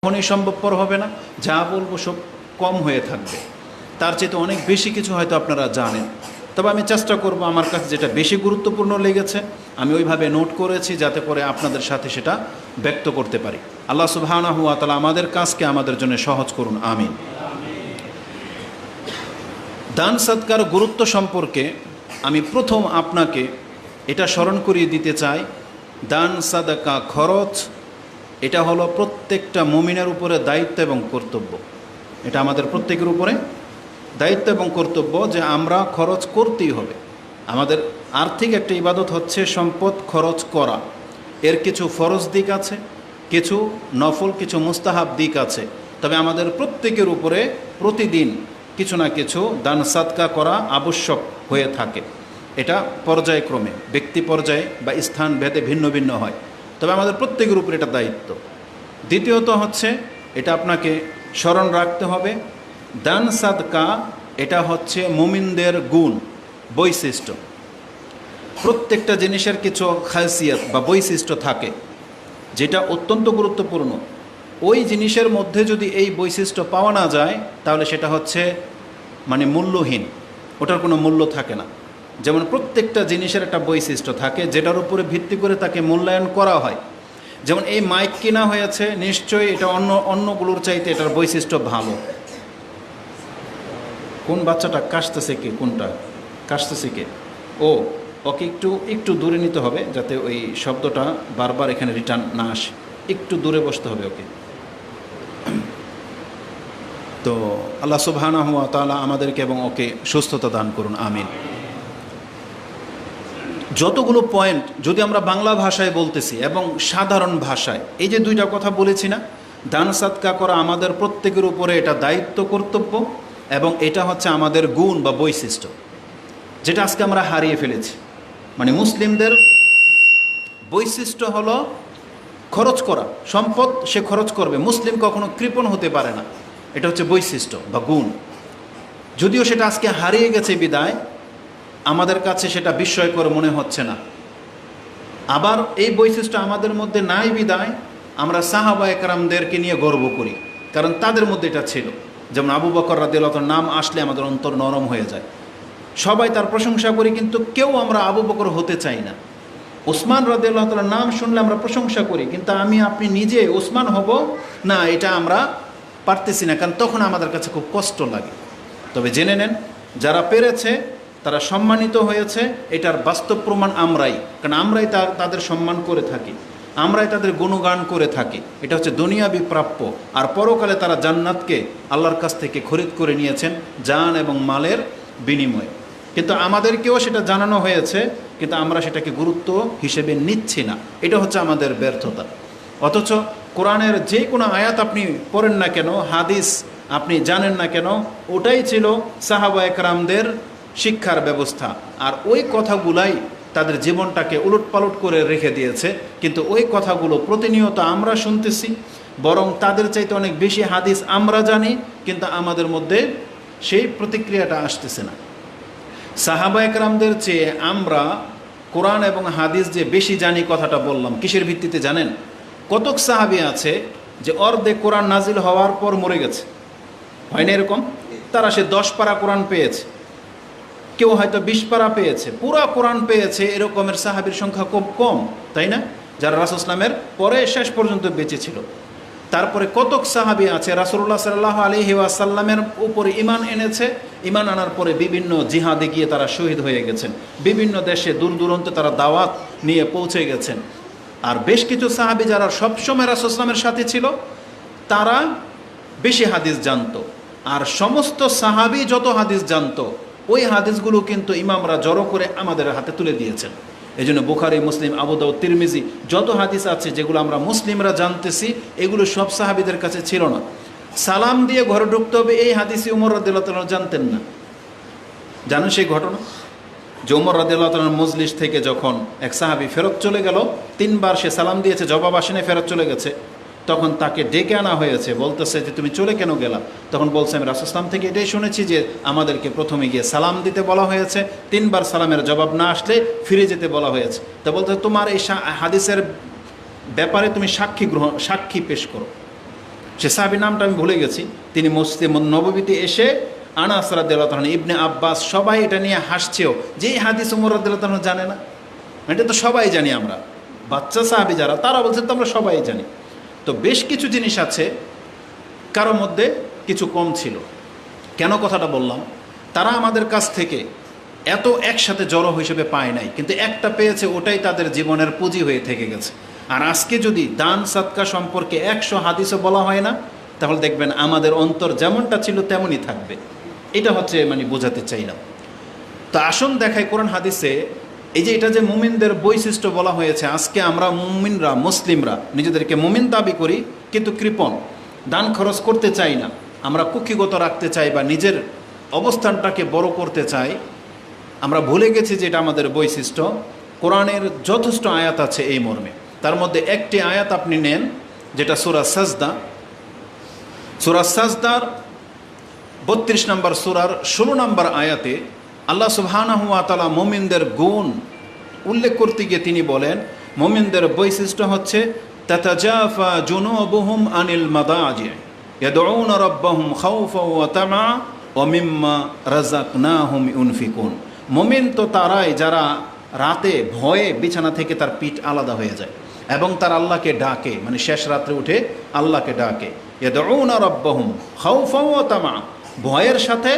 কখনোই সম্ভবপর হবে না। যা বলবো সব কম হয়ে থাকবে, তার চেয়ে অনেক বেশি কিছু হয়তো আপনারা জানেন। তবে আমি চেষ্টা করব আমার কাছে যেটা বেশি গুরুত্বপূর্ণ লেগেছে আমি ওইভাবে নোট করেছি, যাতে করে আপনাদের সাথে সেটা ব্যক্ত করতে পারি। আল্লাহ সুবহানাহু ওয়া তাআলা আমাদের কাজকে আমাদের জন্য সহজ করুন, আমিন। দান সাদকার গুরুত্ব সম্পর্কে আমি প্রথম আপনাকে এটা স্মরণ করিয়ে দিতে চাই। দান সাদাকা খরচ এটা হলো প্রত্যেকটা মুমিনের উপরে দায়িত্ব এবং কর্তব্য। এটা আমাদের প্রত্যেকের উপরে দায়িত্ব এবং কর্তব্য যে আমরা খরচ করতেই হবে। আমাদের আর্থিক একটা ইবাদত হচ্ছে সম্পদ খরচ করা। এর কিছু ফরজ দিক আছে, কিছু নফল, কিছু মুস্তাহাব দিক আছে। তবে আমাদের প্রত্যেকের উপরে প্রতিদিন কিছু না কিছু দান সাদকা করা আবশ্যক হয়ে থাকে। এটা পর্যায়ক্রমে ব্যক্তি পর্যায়ে বা স্থান ভেদে ভিন্ন ভিন্ন হয়, তবে আমাদের প্রত্যেকের উপর এটা দায়িত্ব। দ্বিতীয়ত হচ্ছে এটা আপনাকে স্মরণ রাখতে হবে, দান সাদকা এটা হচ্ছে মুমিনদের গুণ, বৈশিষ্ট্য। প্রত্যেকটা জিনিসের কিছু খাসিয়াত বা বৈশিষ্ট্য থাকে যেটা অত্যন্ত গুরুত্বপূর্ণ। ওই জিনিসের মধ্যে যদি এই বৈশিষ্ট্য পাওয়া না যায় তাহলে সেটা হচ্ছে মূল্যহীন, ওটার কোনো মূল্য থাকে না। যেমন প্রত্যেকটা জিনিসের একটা বৈশিষ্ট্য থাকে যেটার উপরে ভিত্তি করে তাকে মূল্যায়ন করা হয়। যেমন এই মাইক কেনা হয়েছে, নিশ্চয়ই এটা অন্যগুলোর চাইতে এটার বৈশিষ্ট্য ভালো। কোন বাচ্চাটা কাশতেছে কে? কোনটা কাশতেছে কে? ওকে একটু দূরে নিতে হবে যাতে ওই শব্দটা বারবার এখানে রিটার্ন না আসে। একটু দূরে বসতে হবে ওকে। তো আল্লাহ সুবহানাহু ওয়া তাআলা আমাদেরকে এবং ওকে সুস্থতা দান করুন, আমিন। যতগুলো পয়েন্ট যদি আমরা বাংলা ভাষায় বলতেছি এবং সাধারণ ভাষায়, এই যে দুইটা কথা বলেছি না, দান সাদকা করা আমাদের প্রত্যেকের উপরে এটা দায়িত্ব, কর্তব্য, এবং এটা হচ্ছে আমাদের গুণ বা বৈশিষ্ট্য, যেটা আজকে আমরা হারিয়ে ফেলেছি। মুসলিমদের বৈশিষ্ট্য হলো খরচ করা, সম্পদ সে খরচ করবে, মুসলিম কখনো কৃপণ হতে পারে না। এটা হচ্ছে বৈশিষ্ট্য বা গুণ। যদিও সেটা আজকে হারিয়ে গেছে বিদায় আমাদের কাছে সেটা বিস্ময়কর মনে হচ্ছে না। আবার এই বৈশিষ্ট্য আমাদের মধ্যে নাই বিদায় আমরা সাহাবা একরামদেরকে নিয়ে গর্ব করি, কারণ তাদের মধ্যে এটা ছিল। যেমন আবু বকর রাদিয়াল্লাহু তাআলার নাম আসলে আমাদের অন্তর নরম হয়ে যায়, সবাই তার প্রশংসা করি, কিন্তু কেউ আমরা আবু বকর হতে চাই না। ওসমান রাদিয়াল্লাহু তাআলার নাম শুনলে আমরা প্রশংসা করি, কিন্তু আপনি নিজে ওসমান হব না, এটা আমরা পারতেছি না, কারণ তখন আমাদের কাছে খুব কষ্ট লাগে। তবে জেনে নেন, যারা পেরেছে তারা সম্মানিত হয়েছে, এটার বাস্তব প্রমাণ আমরাই, কারণ আমরাই তাদের সম্মান করে থাকি, আমরাই তাদের গুণগান করে থাকি। এটা হচ্ছে দুনিয়াবি প্রাপ্য। আর পরকালে তারা জান্নাতকে আল্লাহর কাছ থেকে খরিদ করে নিয়েছেন জান এবং মালের বিনিময়ে। কিন্তু আমাদেরকেও সেটা জানানো হয়েছে, কিন্তু আমরা সেটাকে গুরুত্ব হিসেবে নিচ্ছি না। এটা হচ্ছে আমাদের ব্যর্থতা। অথচ কোরআনের যে কোনো আয়াত আপনি পড়েন না কেন, হাদিস আপনি জানেন না কেন, ওটাই ছিল সাহাবা একরামদের শিক্ষার ব্যবস্থা। আর ওই কথাগুলাই তাদের জীবনটাকে উলটপালট করে রেখে দিয়েছে। কিন্তু ওই কথাগুলো প্রতিনিয়ত আমরা শুনতেছি, বরং তাদের চাইতে অনেক বেশি হাদিস আমরা জানি, কিন্তু আমাদের মধ্যে সেই প্রতিক্রিয়াটা আসতেছে না। সাহাবা একরামদের চেয়ে আমরা কোরআন এবং হাদিস যে বেশি জানি, কথাটা বললাম কিসের ভিত্তিতে জানেন? কতক সাহাবী আছে যে অর্ধেক কোরআন নাজিল হওয়ার পর মরে গেছে, হয় না এরকম? তারা সে 10 পারা কোরআন পেয়েছে, কেউ হয়তো 20 পারা পেয়েছে, পুরা কোরআন পেয়েছে। এরকমের সাহাবীর সংখ্যা খুব কম, তাই না? যারা রাসূল ইসলামের পরে শেষ পর্যন্ত বেঁচে ছিল। তারপরে কতক সাহাবী আছে রাসূলুল্লাহ সাল্লাল্লাহু আলাইহি ওয়াসাল্লামের উপরে ঈমান এনেছে, ঈমান আনার পরে বিভিন্ন জিহাদে গিয়ে তারা শহীদ হয়ে গেছেন, বিভিন্ন দেশে দূর দূরান্তে তারা দাওয়াত নিয়ে পৌঁছে গেছেন। আর বেশ কিছু সাহাবী যারা সবসময় রাসূল ইসলামের সাথে ছিল, তারা বেশি হাদিস জানতো। আর সমস্ত সাহাবী যত হাদিস জানতো, ওই হাদিসগুলো কিন্তু ইমামরা জড়ো করে আমাদের হাতে তুলে দিয়েছেন। এই জন্য বুখারী, মুসলিম, আবু দাউদ, তিরমিজি যত হাদিস আছে যেগুলো আমরা মুসলিমরা জানতেছি, এগুলো সব সাহাবীদের কাছে ছিল না। সালাম দিয়ে ঘরে ঢুকতে হবে, এই হাদিসই উমর রাদিয়াল্লাহু তাআলা জানতেন না। জানেন সেই ঘটনা যে উমর রাদিয়াল্লাহু তাআলার মজলিস থেকে যখন এক সাহাবী ফেরত চলে গেল, 3 বার সে সালাম দিয়েছে, জবাব আসেনি, ফেরত চলে গেছে। তখন তাকে ডেকে আনা হয়েছে, বলতেছে যে তুমি চলে কেন গেলা? তখন বলছে আমি রাসূল ইসলাম থেকে এটাই শুনেছি যে আমাদেরকে প্রথমে গিয়ে সালাম দিতে বলা হয়েছে, 3 বার সালামের জবাব না আসলে ফিরে যেতে বলা হয়েছে। তা বলতে তোমার এই হাদিসের ব্যাপারে তুমি সাক্ষী পেশ করো। সে সাহাবীর নামটা আমি ভুলে গেছি, তিনি মসজিদে নববীতে এসে আনাস রাদিয়াল্লাহু তাআলা, ইবনে আব্বাস সবাই এটা নিয়ে হাসছেও যে এই হাদিস ওমর রাদিয়াল্লাহু তাআলা জানে না, এটা তো সবাই জানি আমরা, বাচ্চা সাহাবী যারা তারা বলছেন তো আমরা সবাই জানি। তো বেশ কিছু জিনিস আছে কারোর মধ্যে কিছু কম ছিল। কেন কথাটা বললাম, তারা আমাদের কাছ থেকে এত একসাথে জড়ো হিসেবে পায় নাই, কিন্তু একটা পেয়েছে, ওটাই তাদের জীবনের পুঁজি হয়ে থেকে গেছে। আর আজকে যদি দান সাদকা সম্পর্কে 100 হাদিসও বলা হয় না, তাহলে দেখবেন আমাদের অন্তর যেমনটা ছিল তেমনই থাকবে। এটা হচ্ছে বোঝাতে চাইলাম। তো আসুন দেখাই কোরআন হাদিসে এই যে এটা যে মুমিনদের বৈশিষ্ট্য বলা হয়েছে। আজকে আমরা মুমিনরা, মুসলিমরা নিজেদেরকে মুমিন দাবি করি, কিন্তু কৃপণ, দান খরচ করতে চাই না, আমরা কুক্ষিগত রাখতে চাই বা নিজের অবস্থানটাকে বড় করতে চাই। আমরা ভুলে গেছি যে এটা আমাদের বৈশিষ্ট্য। কোরআনের যথেষ্ট আয়াত আছে এই মর্মে। তার মধ্যে একটি আয়াত আপনি নেন, যেটা সূরা সাজদা। সূরা সাজদার 32 নম্বর সূরার 16 নম্বর আয়াতে আল্লাহ সুবহানাহু ওয়া তাআলা মুমিনদের গুণ উল্লেখ করতে গিয়ে তিনি বলেন, মুমিনদের বৈশিষ্ট্য হচ্ছে তাতাজাফা জুনুবুহুম আনিল মাদাজি ইয়াদউনা রাব্বাহুম খাউফা ওয়া তামা ওয়া মিম্মা রাযাকনাহুম ইউনফিকুন। মুমিন তো তারাই যারা রাতে ভয়ে বিছানা থেকে তার পিঠ আলাদা হয়ে যায় এবং তার আল্লাহকে ডাকে, শেষ রাত্রে উঠে আল্লাহকে ডাকে। ইয়াদউনা রাব্বাহুম খাউফা ওয়া তামা, ভয়ের সাথে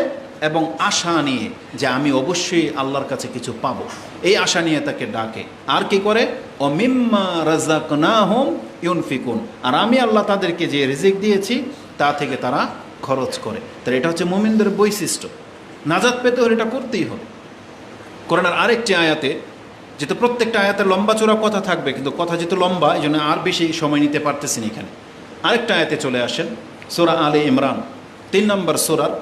এবং আশা নিয়ে যে আমি অবশ্যই আল্লাহর কাছে কিছু পাবো, এই আশা নিয়ে তাকে ডাকে। আর কি করে? ও মিম্মা রাযাকনাহুম ইউনফিকুন, আর আমি আল্লাহ তাদেরকে যে রিজিক দিয়েছি তা থেকে তারা খরচ করে। তাহলে এটা হচ্ছে মুমিনদের বৈশিষ্ট্য। নাজাত পেতে হলে এটা করতেই হবে। কোরআনের আরেকটি আয়াতে, যেহেতু প্রত্যেকটা আয়াতে লম্বা চূড়া কথা থাকবে, কিন্তু কথা যেহেতু লম্বা এই জন্য আর বেশি সময় নিতে পারতেছি না এখানে। আরেকটা আয়াতে চলে আসেন, সূরা আলে ইমরান 3 নম্বর সূরার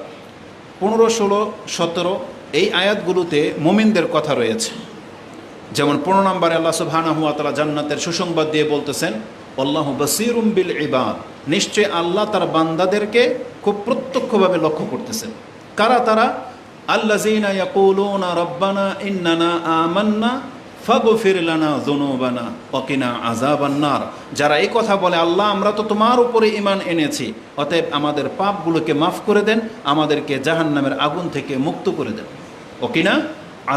15, 16, 17 এই আয়াতগুলোতে মুমিনদের কথা রয়েছে। যেমন 15 নম্বরে আল্লাহ সুবহানাহু ওয়া তাআলা জান্নাতের সুসংবাদ দিয়ে বলতেছেন, আল্লাহু বাসীরুম বিল ইবাদ, নিশ্চয় আল্লাহ তার বান্দাদেরকে খুব প্রত্যক্ষভাবে লক্ষ্য করতেছেন। কারা তারা? আল্লাযীনা ইয়াকুলুনা রাব্বানা ইন্নানা আমান্না ফাগফির লানা যুনুবানা ওয়া কিনা আযাবান নার, যারা এই কথা বলে, আল্লাহ আমরা তো তোমার উপরে ঈমান এনেছি, অতএব আমাদের পাপগুলোকে মাফ করে দেন, আমাদেরকে জাহান্নামের আগুন থেকে মুক্ত করে দেন, ওয়া কিনা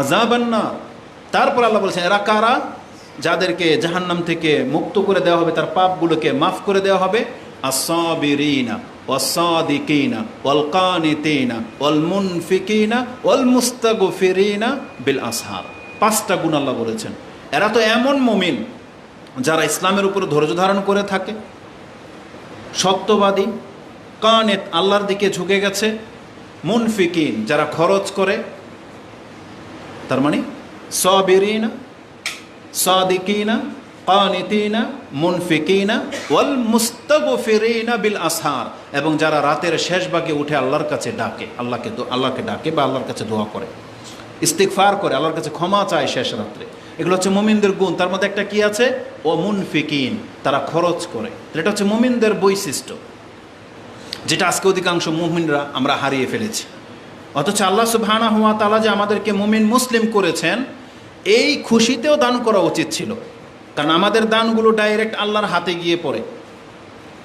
আযাবান নার। তারপর আল্লাহ বলেছেন এরা কারা? যাদেরকে জাহান্নাম থেকে মুক্ত করে দেওয়া হবে, তার পাপগুলোকে মাফ করে দেওয়া হবে। আস-সাবিরিনা ওয়াস-সাদিকিনা ওয়াল-কানিতিনা ওয়াল-মুনফিকিনা ওয়াল-মুস্তাগফিরিনা বিল আসহার। 5টা গুণ আল্লাহ বলেছেন। এরা তো এমন মুমিন যারা ইসলামের উপর ধৈর্য ধারণ করে থাকে, সত্যবাদী, কানেত আল্লাহর দিকে ঝুঁকে গেছে, মুনফিকিন যারা খরচ করে, তার সাবিরিনা, সাদিকিনা, কানিতিনা, মুনফিকিনা ওয়াল মুস্তাগফিরিনা বিল আসহার, এবং যারা রাতের শেষ ভাগে উঠে আল্লাহর কাছে ডাকে, আল্লাহকে ডাকে বা আল্লাহর কাছে দোয়া করে, ইস্তিগফার করে, আল্লাহর কাছে ক্ষমা চায় শেষ রাত্রে। এগুলো হচ্ছে মুমিনদের গুণ। তার মধ্যে একটা কি আছে? ও মুনফিকিন, তারা খরচ করে। এটা হচ্ছে মুমিনদের বৈশিষ্ট্য, যেটা আজকে অধিকাংশ মুমিনরা আমরা হারিয়ে ফেলেছি। অথচ আল্লাহ সুবহানাহু ওয়া তাআলা যে আমাদেরকে মুমিন মুসলিম করেছেন, এই খুশিতেও দান করা উচিত ছিল। কারণ আমাদের দানগুলো ডাইরেক্ট আল্লাহর হাতে গিয়ে পড়ে,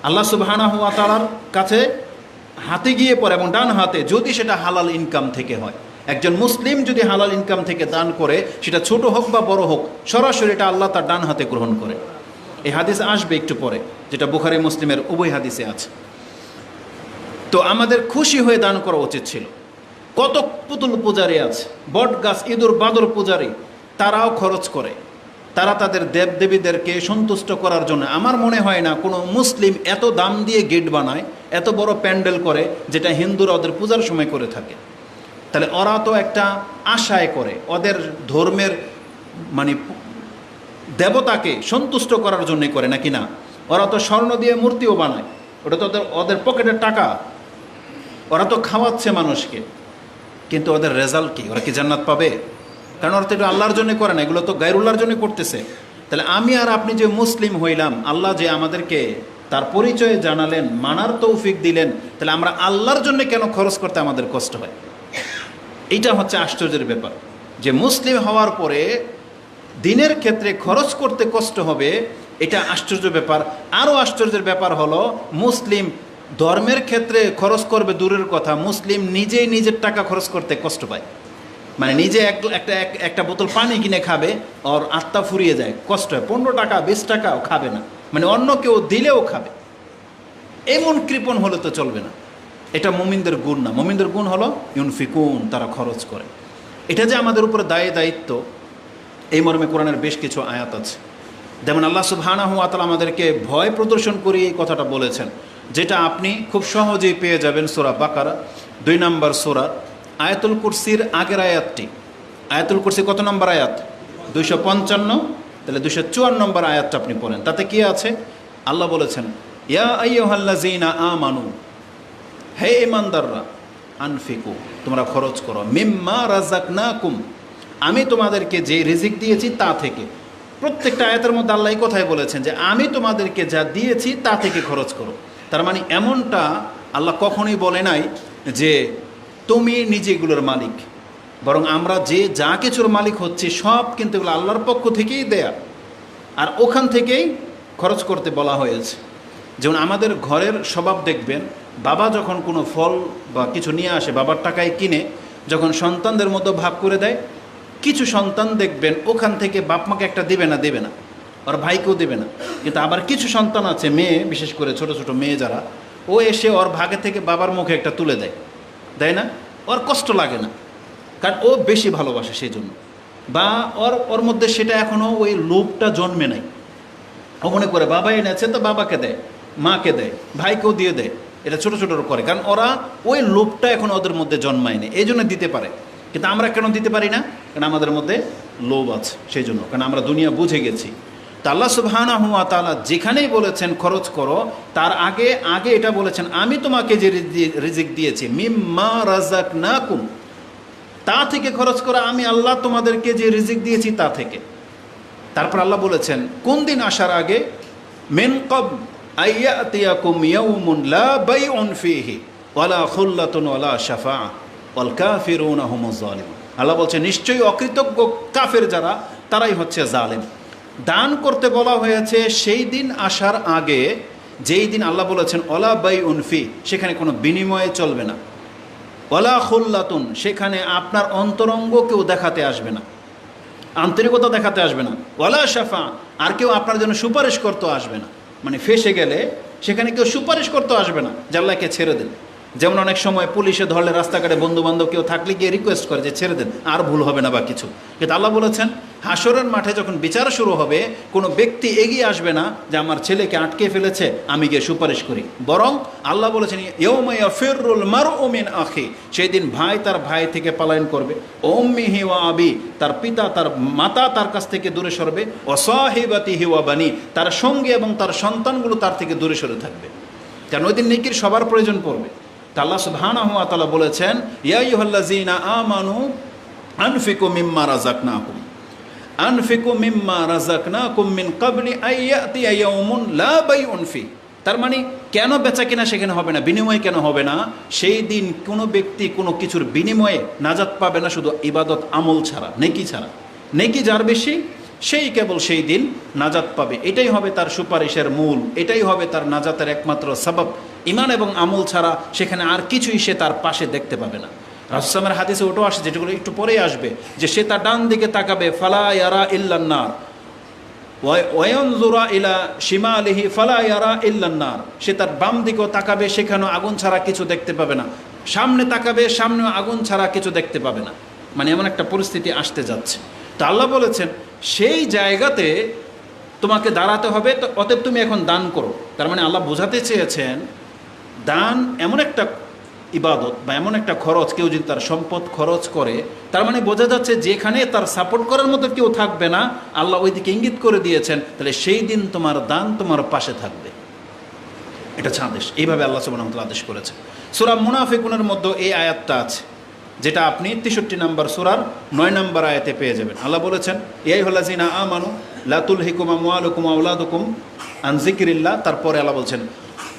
আল্লাহ সুবহানাহু ওয়া তাআলার কাছে হাতে গিয়ে পড়ে, এবং ডান হাতে, যদি সেটা হালাল ইনকাম থেকে হয়। একজন মুসলিম যদি হালাল ইনকাম থেকে দান করে, সেটা ছোট হোক বা বড় হোক, সরাসরি এটা আল্লাহ তার ডান হাতে গ্রহণ করে। এই হাদিস আসবে একটু পরে, যেটা বুখারী মুসলিমের উভয় হাদিসে আছে। তো আমাদের খুশি হয়ে দান করা উচিত ছিল। কত পুতুল পূজারী আছে, বট গাছ, ইঁদুর বাদর পূজারী, তারাও খরচ করে। তারা তাদের দেবদেবীদেরকে সন্তুষ্ট করার জন্য, আমার মনে হয় না কোনো মুসলিম এত দাম দিয়ে গেট বানায়, এত বড় প্যান্ডেল করে, যেটা হিন্দুরা ওদের পূজার সময় করে থাকে। তাহলে ওরা তো একটা আশায় করে, ওদের ধর্মের দেবতাকে সন্তুষ্ট করার জন্যই করে, নাকি না? ওরা তো স্বর্ণ দিয়ে মূর্তিও বানায়, ওটা তো ওদের পকেটের টাকা, ওরা তো খাওয়াচ্ছে মানুষকে, কিন্তু ওদের রেজাল্ট কি? ওরা কি জান্নাত পাবে? কারণ ওরা তো এটা আল্লাহর জন্য করে না, এগুলো তো গায়রুল্লাহর জন্য করতেছে। তাহলে আমি আর আপনি যে মুসলিম হইলাম, আল্লাহ যে আমাদেরকে তার পরিচয় জানালেন, মানার তৌফিক দিলেন, তাহলে আমরা আল্লাহর জন্য কেন খরচ করতে আমাদের কষ্ট হয়? এইটা হচ্ছে আশ্চর্যের ব্যাপার, যে মুসলিম হওয়ার পরে দিনের ক্ষেত্রে খরচ করতে কষ্ট হবে, এটা আশ্চর্য ব্যাপার। আরও আশ্চর্যের ব্যাপার হলো, মুসলিম ধর্মের ক্ষেত্রে খরচ করবে দূরের কথা, মুসলিম নিজেই নিজের টাকা খরচ করতে কষ্ট পায়। মানে নিজে একটা বোতল পানি কিনে খাবে, ওর আত্মা ফুরিয়ে যায়, কষ্ট হয়। 15 টাকা 20 টাকাও খাবে না, মানে অন্য কেউ দিলেও খাবে। এমন কৃপণ হলে তো চলবে না। এটা মুমিনদের গুণ না। মুমিনদের গুণ হলো ইউনফিকুন, তারা খরচ করে। এটা যে আমাদের উপরে দায়িত্ব, এই মর্মে কোরআনের বেশ কিছু আয়াত আছে। যেমন আল্লাহ সুবহানাহু ওয়া তাআলা আমাদেরকে ভয় প্রদর্শন করে এই কথাটা বলেছেন, যেটা আপনি খুব সহজেই পেয়ে যাবেন সূরা বাকারা 2 নম্বর সূরা আয়াতুল কুরসির আগের আয়াতটি। আয়াতুল কুরসি কত নম্বর আয়াত? 255। তাহলে 254 নম্বর আয়াতটা আপনি পড়েন, তাতে কি আছে? আল্লাহ বলেছেন, ইয়া আইয়ুহাল্লাযীনা আমানু, হে ঈমানদাররা, আনফিকু, তোমরা খরচ করো, মিম্মা রাযাকনাকুম, আমি তোমাদেরকে যে রিজিক দিয়েছি তা থেকে। প্রত্যেকটা আয়াতের মধ্যে আল্লাহ এই কথাই বলেছেন যে আমি তোমাদেরকে যা দিয়েছি তা থেকে খরচ করো। তার মানে এমনটা আল্লাহ কখনোই বলে নাই যে তুমি নিজে এগুলোর মালিক, বরং আমরা যে যা কিছুর মালিক হচ্ছি সব কিন্তু এগুলো আল্লাহর পক্ষ থেকেই দেয়া, আর ওখান থেকেই খরচ করতে বলা হয়েছে। যেমন আমাদের ঘরের স্বভাব দেখবেন, বাবা যখন কোনো ফল বা কিছু নিয়ে আসে, বাবার টাকায় কিনে যখন সন্তানদের মধ্যে ভাগ করে দেয়, কিছু সন্তান দেখবেন ওখান থেকে বাপ মাকে একটা দেবে না, ওর ভাইকেও দেবে না। কিন্তু আবার কিছু সন্তান আছে, মেয়ে, বিশেষ করে ছোট ছোট মেয়ে যারা, ও এসে ওর ভাগে থেকে বাবার মুখে একটা তুলে দেয় না, ওর কষ্ট লাগে না, কারণ ও বেশি ভালোবাসে সেই জন্য। বা ওর মধ্যে সেটা এখনও ওই লোভটা জন্মে নাই। ও মনে করে বাবা এনেছে তো বাবাকে দেয়, মাকে দেয়, ভাইকেও দিয়ে দেয়। এটা ছোটো ছোটো করে, কারণ ওরা ওই লোভটা এখন ওদের মধ্যে জন্মায়নি, এই জন্য দিতে পারে। কিন্তু আমরা কেন দিতে পারি না? কারণ আমাদের মধ্যে লোভ আছে, সেই জন্য, কারণ আমরা দুনিয়া বুঝে গেছি। তা আল্লাহ সুবহানাহু ওয়া তাআলা যেখানেই বলেছেন খরচ করো, তার আগে এটা বলেছেন আমি তোমাকে যে রিজিক দিয়েছি, মিম্মা রাযাকনাকুম, তা থেকে খরচ করো, আমি আল্লাহ তোমাদেরকে যে রিজিক দিয়েছি তা থেকে। তারপর আল্লাহ বলেছেন কোন দিন আসার আগে, মিন ক্বাবল আইয়াতিয়াকুম ইয়াউমুন লা বাইউন ফীহি ওয়ালা খুল্লাতুন ওয়ালা শাফাআ ওয়াল কাফিরুনা হুমুজ জালিমুন। আল্লাহ বলছেন নিশ্চয়ই অকৃতজ্ঞ কাফের যারা, তারাই হচ্ছে জালেম। দান করতে বলা হয়েছে সেই দিন আসার আগে, যেই দিন আল্লাহ বলেছেন ওয়ালা বাইউন ফী, সেখানে কোনো বিনিময়ে চলবে না। ওয়ালা খুল্লাতুন, সেখানে আপনার অন্তরঙ্গ কেউ দেখাতে আসবে না, আন্তরিকতা দেখাতে আসবে না। ওয়ালা শাফা, আর কেউ আপনার জন্য সুপারিশ করতে আসবে না। মানে ফেসে গেলে সেখানে কেউ সুপারিশ করতে আসবে না যে আল্লাহকে ছেড়ে দেন। যেমন অনেক সময় পুলিশে ধরলে রাস্তাঘাটে বন্ধুবান্ধব কেউ থাকলে গিয়ে রিকোয়েস্ট করে যে ছেড়ে দেন, আর ভুল হবে না বা কিছু। কিন্তু আল্লাহ বলেছেন হাসরের মাঠে যখন বিচার শুরু হবে, কোনো ব্যক্তি এগিয়ে আসবে না যে আমার ছেলেকে আটকে ফেলেছে, আমি গিয়ে সুপারিশ করি। বরং আল্লাহ বলেছেন ইয়াউমা ইয়াফিরুল মারউ মিন আখি, সেই দিন ভাই তার ভাই থেকে পলায়ন করবে, উম্মিহি ওয়া আবি, তার পিতা তার মাতা তার কাছ থেকে দূরে সরবে, ওয়া সাহিবাতিহি ওয়া বানি, তার সঙ্গী এবং তার সন্তানগুলো তার থেকে দূরে সরে থাকবে। কারণ ওই দিন নেকির সবার প্রয়োজন পড়বে। তা আল্লাহ সুবহানাহু ওয়া তাআলা বলেছেন ইয়া আইয়ুহাল্লাযীনা আমানু আনফিকু মিম্মা রাযাকনাকুম, আনফিকু মিম্মা রাযাকনাকুম মিন ক্বাবলি আইয়াতিয়া ইয়াউমুন লা বাইউন ফী। তার মানে কেন বেচা কিনা সেখানে হবে না, বিনিময় কেন হবে না? সেই দিন কোনো ব্যক্তি কোনো কিছুর বিনিময়ে নাজাত পাবে না, শুধু ইবাদত আমল ছাড়া, নেকি ছাড়া। নেকি যার বেশি সেই কেবল সেই দিন নাজাত পাবে, এটাই হবে তার সুপারিশের মূল, এটাই হবে তার নাজাতের একমাত্র সাবাব। ইমান এবং আমল ছাড়া সেখানে আর কিছুই সে তার পাশে দেখতে পাবে না। রাসূলের হাদিসে ওটাও আসে, যেগুলো একটু পরেই আসবে, যে সে তার ডান দিকে তাকাবে, ফালা ইয়ারা ইল্লান নার, ওয়ায়ানজুরা ইলা শিমালিহি ফালা ইয়ারা ইল্লান নার, সে তার বাম দিকেও তাকাবে, সেখানেও আগুন ছাড়া কিছু দেখতে পাবে না। সামনে তাকাবে, সামনেও আগুন ছাড়া কিছু দেখতে পাবে না। মানে এমন একটা পরিস্থিতি আসতে যাচ্ছে। তো আল্লাহ বলেছেন সেই জায়গাতে তোমাকে দাঁড়াতে হবে, তো অতএব তুমি এখন দান করো। তার মানে আল্লাহ বোঝাতে চেয়েছেন দান এমন একটা ইবাদত বা এমন একটা খরচ, কেউ যদি তার সম্পদ খরচ করে, তার মানে বোঝা যাচ্ছে যেখানে তার সাপোর্ট করার মতো কেউ থাকবে না, আল্লাহ ওই দিকে ইঙ্গিত করে দিয়েছেন, তাহলে সেই দিন তোমার দান তোমার পাশে থাকবে। এটা হচ্ছে আদেশ, এইভাবে আল্লাহ সুবহানাহু ওয়া তাআলা আদেশ করেছেন। সূরা মুনাফিকুনের মধ্যে এই আয়াতটা আছে, যেটা আপনি 63 নম্বর সূরার 9 নম্বর আয়াতে পেয়ে যাবেন। আল্লাহ বলেছেন ইয়া আইয়ুহাল্লাযীনা আমানু লা তুলহিকুম আমওয়ালুকুম ওয়া আওলাদুকুম আন যিকরিল্লাহ। তারপরে আল্লাহ বলছেন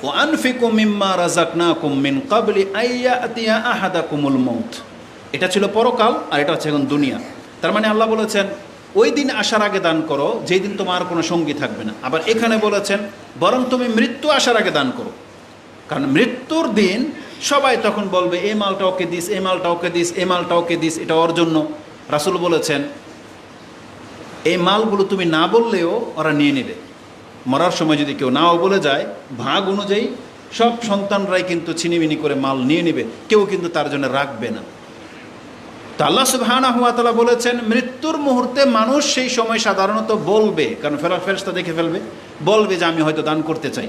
ওয়া আনফিকু মিম্মা রাযাকনাকুম মিন ক্বাবলি আইয়াতিয়া আহাদাকুমুল মাউত। এটা ছিল পরকাল, আর এটা হচ্ছে এখন দুনিয়া। তার মানে আল্লাহ বলেছেন ওই দিন আসার আগে দান করো যেই দিন তোমার কোনো সঙ্গী থাকবে না। আবার এখানে বলেছেন বরং তুমি মৃত্যু আসার আগে দান করো, কারণ মৃত্যুর দিন সবাই তখন বলবে এই মালটা ওকে দিস, এই মালটা ওকে দিস, এই মালটা ওকে দিস, এটা ওর জন্য। রাসূল বলেছেন এই মালগুলো তুমি না বললেও ওরা নিয়ে নেবে। মরার সময় যদি কেউ নাও বলে যায়, ভাগ অনুযায়ী সব সন্তানরাই কিন্তু ছিনিমিনি করে মাল নিয়ে নেবে, কেউ কিন্তু তার জন্য রাখবে না। তো আল্লাহ সুবহানাহু ওয়া তাআলা বলেছেন মৃত্যুর মুহূর্তে মানুষ সেই সময় সাধারণত বলবে, কারণ ফেরেশতা দেখে ফেলবে, বলবে যে আমি হয়তো দান করতে চাই।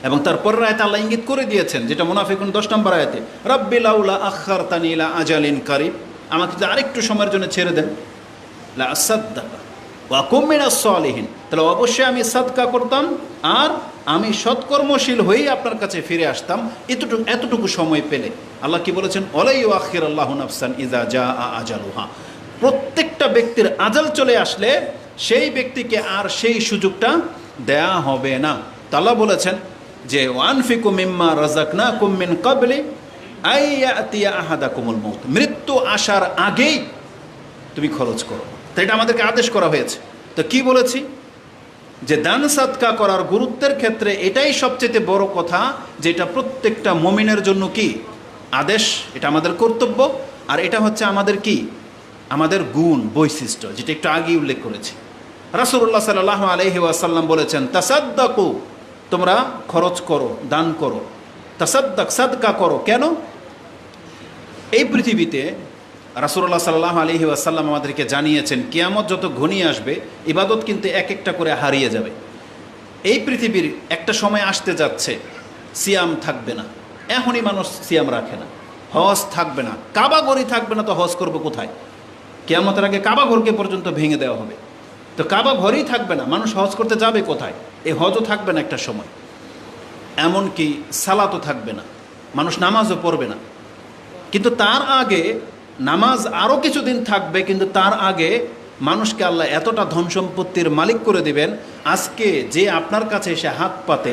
এবং তারপরের আয়াতে আল্লাহ ইঙ্গিত করে দিয়েছেন, যেটা মুনাফিকুন 10 নম্বর আয়াতে, রাব্বি লাউলা আখারতানি ইলা আজালিন কারিব, আমাকে যদি আরেকটু সময়ের জন্য ছেড়ে দেন, লা আসাদ্দাকা ওয়া কুম মিনাস সালিহিন, তাহলে অবশ্যই আমি সাদকা করতাম আর আমি সৎকর্মশীল হয়েই আপনার কাছে ফিরে আসতাম এতটুকু সময় পেলে। আল্লাহ কি বলেছেন, ওয়ালা ইউআখিরুল্লাহু নাফসান ইযা জাআ আজালুহা, প্রত্যেকটা ব্যক্তির আজাল চলে আসলে সেই ব্যক্তিকে আর সেই সুযোগটা দেয়া হবে না। তো আল্লাহ বলেছেন যে ওয়ানফিকু মিম্মা রাযাকনাকুম মিন ক্বাবলি আইয়াতিয়া আহাদাকুমুল মউত, মৃত্যু আসার আগেই তুমি খরচ করো। তো এটা আমাদেরকে আদেশ করা হয়েছে। তো কি বলেছি, যে দান সাদকা করার গুরুত্বের ক্ষেত্রে এটাই সবচেয়ে বড় কথা, যেটা প্রত্যেকটা মুমিনের জন্য কি আদেশ, এটা আমাদের কর্তব্য। আর এটা হচ্ছে আমাদের কি, আমাদের গুণ বৈশিষ্ট্য, যেটা একটু আগেই উল্লেখ করেছি। রাসূলুল্লাহ সাল্লাল্লাহু আলাইহি ওয়াসাল্লাম বলেছেন তাসাদ্দাকু, তোমরা খরচ করো, দান করো, তাসাদ্দাক সাদকা করো। কেন? এই পৃথিবীতে রাসূলুল্লাহ সাল্লাল্লাহু আলাইহি ওয়াসাল্লাম আমাদেরকে জানিয়েছেন কিয়ামত যত ঘনিয়ে আসবে ইবাদত কিন্তু এক একটা করে হারিয়ে যাবে। এই পৃথিবীর একটা সময় আসতে যাচ্ছে সিয়াম থাকবে না, এখনই মানুষ সিয়াম রাখে না। হজ থাকবে না, কাবা ঘরই থাকবে না, তো হজ করবে কোথায়? কিয়ামতের আগে কাবা ঘরকে পর্যন্ত ভেঙে দেওয়া হবে। তো কাবা ঘরই থাকবে না, মানুষ হজ করতে যাবে কোথায়? এই হজও থাকবে না একটা সময়। এমনকি সালাতও থাকবে না, মানুষ নামাজও পড়বে না। কিন্তু তার আগে নামাজ আরও কিছুদিন থাকবে, কিন্তু তার আগে মানুষকে আল্লাহ এতটা ধন সম্পত্তির মালিক করে দিবেন, আজকে যে আপনার কাছে এসে হাত পাতে,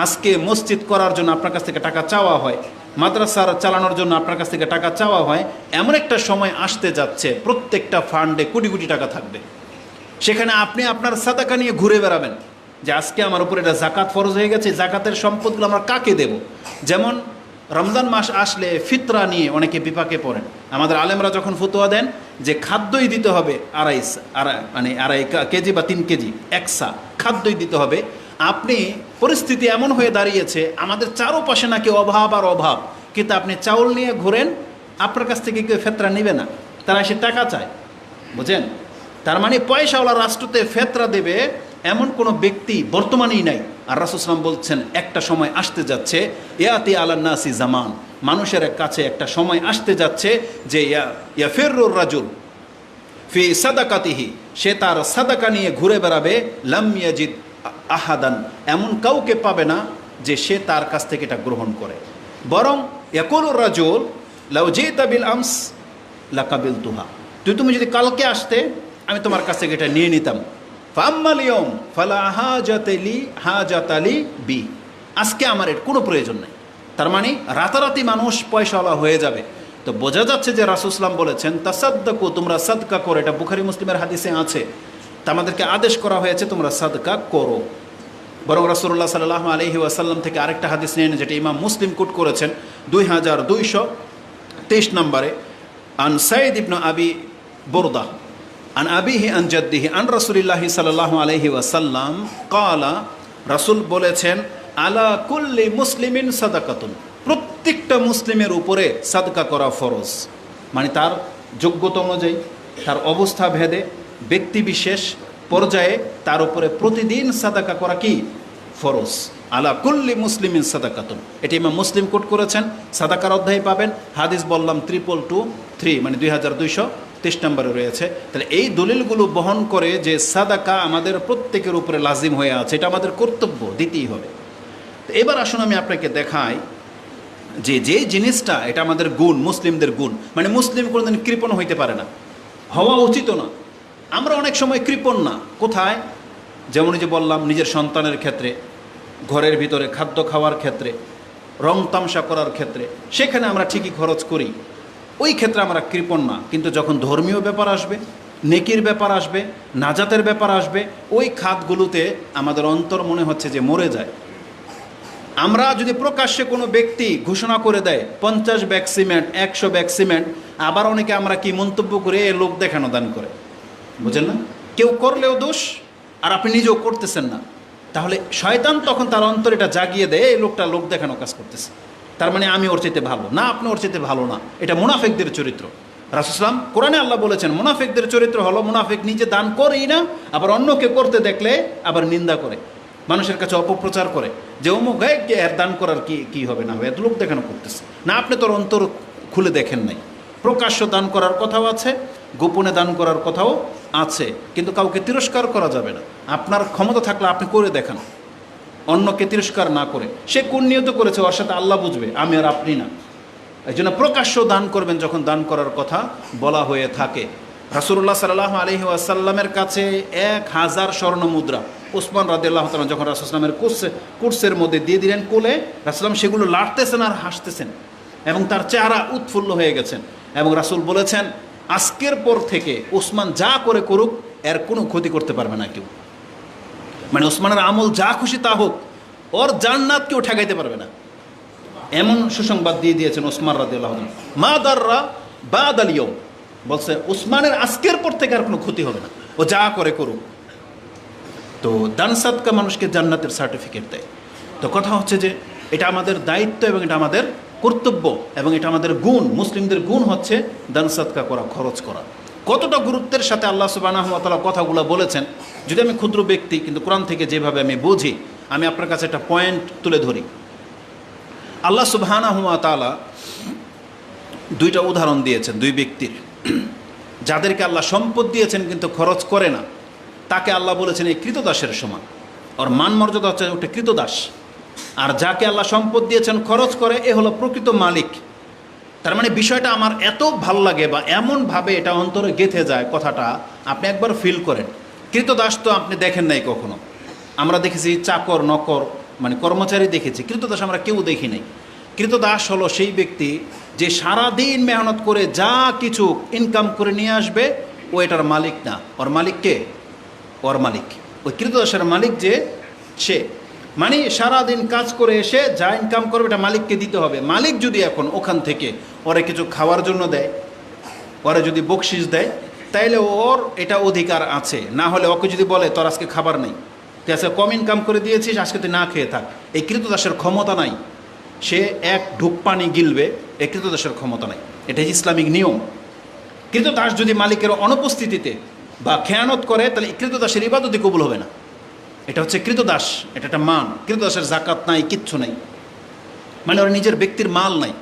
আজকে মসজিদ করার জন্য আপনার কাছ থেকে টাকা চাওয়া হয়, মাদ্রাসার চালানোর জন্য আপনার কাছ থেকে টাকা চাওয়া হয়, এমন একটা সময় আসতে যাচ্ছে প্রত্যেকটা ফান্ডে কোটি কোটি টাকা থাকবে। সেখানে আপনি আপনার সাদাকা নিয়ে ঘুরে বেড়াবেন যে আজকে আমার উপর এটা জাকাত ফরজ হয়ে গেছে, জাকাতের সম্পদগুলো আমরা কাকে দেব। যেমন রমজান মাস আসলে ফিতরা নিয়ে অনেকে বিপাকে পড়েন। আমাদের আলেমরা যখন ফতোয়া দেন যে খাদ্যই দিতে হবে আড়াই কেজি বা 3 কেজি একসা খাদ্যই দিতে হবে, আপনি পরিস্থিতি এমন হয়ে দাঁড়িয়েছে আমাদের চারোপাশে নাকি অভাব আর অভাব, কিন্তু আপনি চাউল নিয়ে ঘোরেন, আপনার কাছ থেকে কেউ ফেতরা নেবে না, তারা এসে টাকা চায়। বুঝেন? তার মানে পয়সাওয়ালা রাষ্ট্রতে ফেতরা দেবে এমন কোনো ব্যক্তি বর্তমানেই নাই। আর রাসূল সাল্লাল্লাহু আলাইহি ওয়াসাল্লাম বলছেন একটা সময় আসতে যাচ্ছে, ইয়াতি আলান নাসি জামান, মানুষের কাছে একটা সময় আসতে যাচ্ছে যে ইয়াফিরুর রাজুল ফি সাদাকাতিহি, সে তার সাদাকা নিয়ে ঘুরে বেড়াবে, লাম ইয়াজিদ আহাদান, এমন কাউকে পাবে না যে সে তার কাছ থেকে এটা গ্রহণ করে। বরং ইয়াকুলুর রাজুল লাউ জিতা বিল আমস লাকাবিলতুহা, তুমি যদি কালকে আসতে আমি তোমার কাছ থেকে এটা নিয়ে নিতাম। ফাম্মাল ইয়াউম ফালা হাজাতালি বি, আজকে আমার এর কোনো প্রয়োজন নেই। তার মানে রাতারাতি মানুষ পয়সাওয়ালা হয়ে যাবে। তো বোঝা যাচ্ছে যে রাসূল সাল্লাল্লাহু আলাইহি ওয়াসাল্লাম বলেছেন তাসাদ্দাকু, তোমরা সাদকা করো, এটা বুখারী মুসলিমের হাদিসে আছে। তা আমাদেরকে আদেশ করা হয়েছে তোমরা সাদকা করো। বরং রাসূলুল্লাহ সাল্লাল্লাহু আলাইহি ওয়াসাল্লাম থেকে আরেকটা হাদিস নেন, যেটা ইমাম মুসলিম কোট করেছেন 2223 নম্বরে, আন সাইদ ইবনে আবি বুরদা আন আবিহি আন জাদ্দিহি আন রাসূলিল্লাহি সাল্লাল্লাহু আলাইহি ওয়াসাল্লাম ক্বালা, রাসূল বলেছেন আলা কুল্লি মুসলিমিন সাদাকাতুন, প্রত্যেকটা মুসলিমের উপরে সাদকা করা ফরজ। মানে তার যোগ্যতা অনুযায়ী, তার অবস্থা ভেদে, ব্যক্তি বিশেষ পর্যায়ে তার উপরে প্রতিদিন সাদাকা করা কি ফরজ। আলা কুল্লি মুসলিমিন সাদাকাতুন, এটি ইমাম মুসলিম কোট করেছেন। সাদাকার অধ্যায় পাবেন, হাদিস বললাম 2223 মানে 2223 নম্বরে রয়েছে। তাহলে এই দলিলগুলো বহন করে যে সাদাকা আমাদের প্রত্যেকের উপরে লাজিম হয়ে আছে, এটা আমাদের কর্তব্য, দিতেই হবে। তো এবার আসুন আমি আপনাকে দেখাই যে যে জিনিসটা এটা আমাদের গুণ, মুসলিমদের গুণ। মানে মুসলিম কোনোদিন কৃপণ হইতে পারে না, হওয়া উচিত না। আমরা অনেক সময় কৃপণ না, কোথায়? যেমন যে বললাম নিজের সন্তানের ক্ষেত্রে, ঘরের ভিতরে খাদ্য খাওয়ার ক্ষেত্রে, রং তামসা করার ক্ষেত্রে, সেখানে আমরা ঠিকই খরচ করি, ওই ক্ষেত্রে আমরা কৃপণ না। কিন্তু যখন ধর্মীয় ব্যাপার আসবে, নেকির ব্যাপার আসবে, নাজাতের ব্যাপার আসবে, ওই খাতগুলোতে আমাদের অন্তর মনে হচ্ছে যে মরে যায়। আমরা যদি প্রকাশ্যে কোনো ব্যক্তি ঘোষণা করে দেয় 50 ব্যাগ সিমেন্ট, 100 ব্যাগ সিমেন্ট, আবার অনেকে আমরা কি মন্তব্য করে এ লোক দেখানো দান করে, বুঝেন না? কেউ করলেও দোষ, আর আপনি নিজেও করতেছেন না, তাহলে শয়তান তখন তার অন্তরে এটা জাগিয়ে দেয় এই লোকটা লোক দেখানো কাজ করতেছে, তার মানে আমি ওর চাইতে ভালো না, আপনি ওর চাইতে ভালো না। এটা মুনাফিকদের চরিত্র। রাসূল সাল্লাল্লাহু আলাইহি ওয়াসাল্লাম কোরআনে আল্লাহ বলেছেন মুনাফিকদের চরিত্র হলো, মুনাফিক নিজে দান করেই না, আবার অন্যকে করতে দেখলে আবার নিন্দা করে, মানুষের কাছে অপপ্রচার করে যে অমুক এর দান করার কি হবে না হবে, এত লোক দেখানো করতেছে না। আপনি তোর অন্তর খুলে দেখেন নাই। প্রকাশ্য দান করার কথাও আছে, গোপনে দান করার কথাও আছে, কিন্তু কাউকে তিরস্কার করা যাবে না। আপনার ক্ষমতা থাকলে আপনি করে দেখান, অন্যকে তিরস্কার না করে। সে কোন নিয়ত করেছে ওর সাথে আল্লাহ বুঝবে, আমি আর আপনি না। এই জন্য প্রকাশ্য দান করবেন যখন দান করার কথা বলা হয়ে থাকে। রাসূলুল্লাহ সাল্লাল্লাহু আলাইহি ওয়াসাল্লামের কাছে 1000 স্বর্ণ মুদ্রা ওসমান রাদিয়াল্লাহু তাআলা যখন রাসূল সাল্লামের কুরসের মধ্যে দিয়ে দিলেন কোলে, রাসূল সাল্লাম সেগুলো লাড়তেছেন আর হাসতেছেন এবং তার চেহারা উৎফুল্ল হয়ে গেছেন। এবং রাসূল বলেছেন আজকের পর থেকে ওসমান যা করে করুক এর কোনো ক্ষতি করতে পারবে না কেউ, মানে ওসমানের আমল যা খুশি তা হোক, ওর জান্নাত কেউ ঠেকাইতে পারবে না, এমন সুসংবাদ দিয়ে দিয়েছেন ওসমান রাদিয়াল্লাহু তাআলা। মা দাররা বাদাল ইয়াউম, বলছে ওসমানের আজকের পর থেকে আর কোনো ক্ষতি হবে না, ও যা করে করুক। তো দান সাদকা মানুষকে জান্নাতের সার্টিফিকেট দেয়। তো কথা হচ্ছে যে এটা আমাদের দায়িত্ব এবং এটা আমাদের কর্তব্য এবং এটা আমাদের গুণ। মুসলিমদের গুণ হচ্ছে দান সাদকা করা, খরচ করা। কতটা গুরুত্বের সাথে আল্লাহ সুবহানাহু ওয়া তাআলা কথাগুলো বলেছেন, যদি আমি ক্ষুদ্র ব্যক্তি কিন্তু কোরআন থেকে যেভাবে আমি বুঝি, আমি আপনার কাছে একটা পয়েন্ট তুলে ধরি। আল্লাহ সুবহানাহু ওয়া তাআলা দুইটা উদাহরণ দিয়েছেন দুই ব্যক্তির, যাদেরকে আল্লাহ সম্পদ দিয়েছেন কিন্তু খরচ করে না, তাকে আল্লাহ বলেছেন এই কৃতদাসের সমান। ওর মান মর্যাদা হচ্ছে ওটা কৃতদাস। আর যাকে আল্লাহ সম্পদ দিয়েছেন খরচ করে, এ হলো প্রকৃত মালিক। তার মানে বিষয়টা আমার এত ভাল লাগে বা এমনভাবে এটা অন্তরে গেঁথে যায়, কথাটা আপনি একবার ফিল করেন। কৃতদাস তো আপনি দেখেন নাই কখনো, আমরা দেখেছি চাকর নকর মানে কর্মচারী দেখেছি, কৃতদাস আমরা কেউ দেখি নাই। কৃতদাস হলো সেই ব্যক্তি যে সারাদিন মেহনত করে যা কিছু ইনকাম করে নিয়ে আসবে, ও এটার মালিক না। ওর মালিক কে? ওর মালিক। ওই কৃতদাসের মালিক যে সে, মানে সারাদিন কাজ করে এসে যা ইনকাম করবে এটা মালিককে দিতে হবে। মালিক যদি এখন ওখান থেকে ওরে কিছু খাওয়ার জন্য দেয়, ওরে যদি বকশিস দেয়, তাইলে ওর এটা অধিকার আছে। না হলে ওকে যদি বলে তোর আজকে খাবার নেই, তুই আজকে কম ইনকাম করে দিয়েছিস, আজকে তুই না খেয়ে থাক, এই কৃতদাসের ক্ষমতা নাই। সে এক ঢুক পানি গিলবে, এই কৃতদাসের ক্ষমতা নাই। এটা ইসলামিক নিয়ম। কৃতদাস যদি মালিকের অনুপস্থিতিতে বা খেয়ানত করে, তাহলে কৃতদাসের ইবাদতই কবুল হবে না। এটা হচ্ছে কৃতদাস, এটা একটা মান। কৃতদাসের জাকাত নাই, কিচ্ছু নাই, মানে ওর নিজের ব্যক্তির মাল নাই।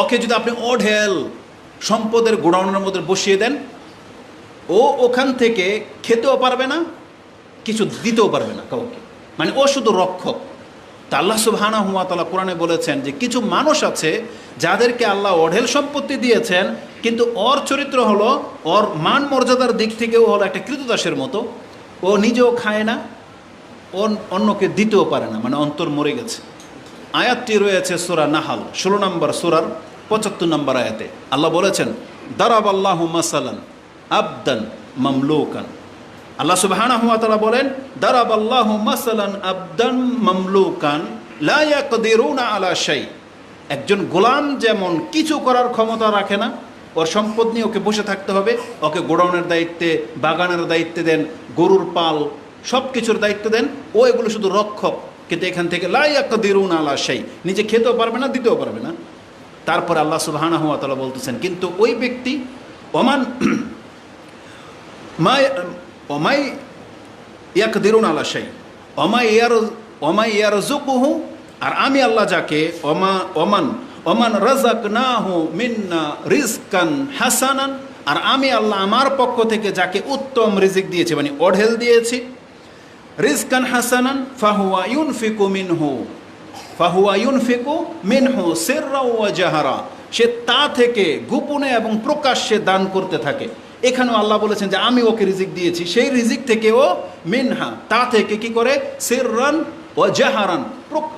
ওকে যদি আপনি অঢেল সম্পদের গোডাউনের মধ্যে বসিয়ে দেন, ও ওখান থেকে খেতেও পারবে না, কিছু দিতেও পারবে না কাউকে, মানে ও শুধু রক্ষক। তা আল্লাহ সুবহানাহু ওয়া তাআলা কোরআনে বলেছেন যে কিছু মানুষ আছে যাদেরকে আল্লাহ অঢেল সম্পত্তি দিয়েছেন, কিন্তু ওর চরিত্র হলো, ওর মান মর্যাদার দিক থেকেও হলো একটা কৃতদাসের মতো। ও নিজেও খায় না, ও অন্যকে দিতেও পারে না, মানে অন্তর মরে গেছে। আয়াতটি রয়েছে সূরা নাহাল 16 নম্বর সূরার 75 নম্বর আয়াতে। আল্লাহ বলেছেন দারাবাল্লাহু মাসালান আবদান মামলুকান। আল্লাহ সুবহানাহু ওয়া তাআলা বলেন দারাবাল্লাহু মাসালান আবদান মামলুকান লা ইয়াকদিরুনা আলা শাই। একজন গোলাম যেমন কিছু করার ক্ষমতা রাখে না, ওর সম্পদ নিয়ে ওকে বসে থাকতে হবে, ওকে গোডাউনের দায়িত্বে, বাগানের দায়িত্বে দেন, গরুর পাল সব কিছুর দায়িত্ব দেন, ও এগুলো শুধু রক্ষক। কিন্তু এখান থেকে লা ইয়াকদিরুনা আলা শাই, নিজে খেতেও পারবে না, দিতেও পারবে না। তারপর আল্লাহ সুবহানাহু ওয়া তাআলা বলতেছেন কিন্তু ওই ব্যক্তি ওমান ওমাই ইয়াকদিরুনা আলা শাই ওমাই ইয়ারযুকুহু, আর আমি আল্লাহ যাকে ওমান রাযাকনাহু মিন্না রিজকান হাসানান, আর আমি আল্লাহ আমার পক্ষ থেকে যাকে উত্তম রিজিক দিয়েছি, মানে অঢেল দিয়েছি, রিজকান হাসানান ফাহুয়া ইউনফিকু মিনহু সিররা ওয়া জাহারা, সে তা থেকে গোপনে এবং প্রকাশ্যে দান করতে থাকে। এখানেও আল্লাহ বলেছেন যে আমি ওকে রিজিক দিয়েছি, সেই রিজিক থেকে ও মিনহা তা থেকে কি করে, সিররান ওয়া জাহারান,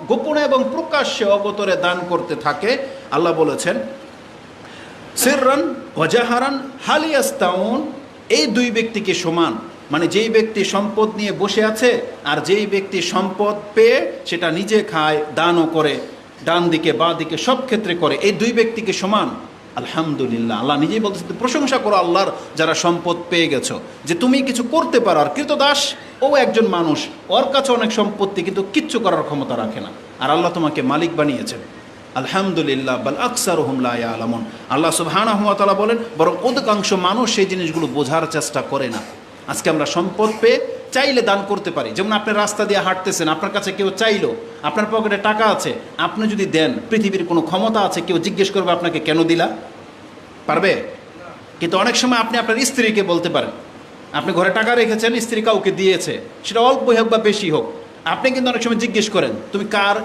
গোপনে এবং প্রকাশ্যে অবতরে দান করতে থাকে। আল্লাহ বলেছেন সিররান ওয়া জাহারান হাল ইয়াস্তাউন, এই দুই ব্যক্তিকে সমান। মানে যেই ব্যক্তি সম্পদ নিয়ে বসে আছে আর যেই ব্যক্তি সম্পদ পেয়ে সেটা নিজে খায়, দানও করে, ডান দিকে বা দিকে সব ক্ষেত্রে করে, এই দুই ব্যক্তিকে সমান? আলহামদুলিল্লাহ, আল্লাহ নিজেই বলতেছে প্রশংসা করো আল্লাহর যারা সম্পদ পেয়ে গেছো, যে তুমি কিছু করতে পারো। আর কৃতদাস ও একজন মানুষ, ওর কাছে অনেক সম্পত্তি কিন্তু কিচ্ছু করার ক্ষমতা রাখে না, আর আল্লাহ তোমাকে মালিক বানিয়েছেন। আলহামদুলিল্লাহ, বাল আকসারুহুম লা ইয়ালামুন। আল্লাহ সুবহানাহু ওয়া তাআলা বলেন বরং অধিকাংশ মানুষ সেই জিনিসগুলো বোঝার চেষ্টা করে না। আজকে আমরা সম্পদ পেয়ে চাইলে দান করতে পারি। যেমন আপনি রাস্তা দিয়ে হাঁটতেছেন, আপনার কাছে কেউ চাইলো, আপনার পকেটে টাকা আছে, আপনি যদি দেন, পৃথিবীর কোনো ক্ষমতা আছে কেউ জিজ্ঞেস করবে আপনাকে কেন দিলা? পারবে? কিন্তু অনেক সময় আপনি আপনার স্ত্রীকে বলতে পারেন, আপনি ঘরে টাকা রেখেছেন, স্ত্রী কাউকে দিয়েছে, সেটা অল্পই হোক বা বেশি হোক, আপনি কিন্তু অনেক সময় জিজ্ঞেস করেন তুমি কার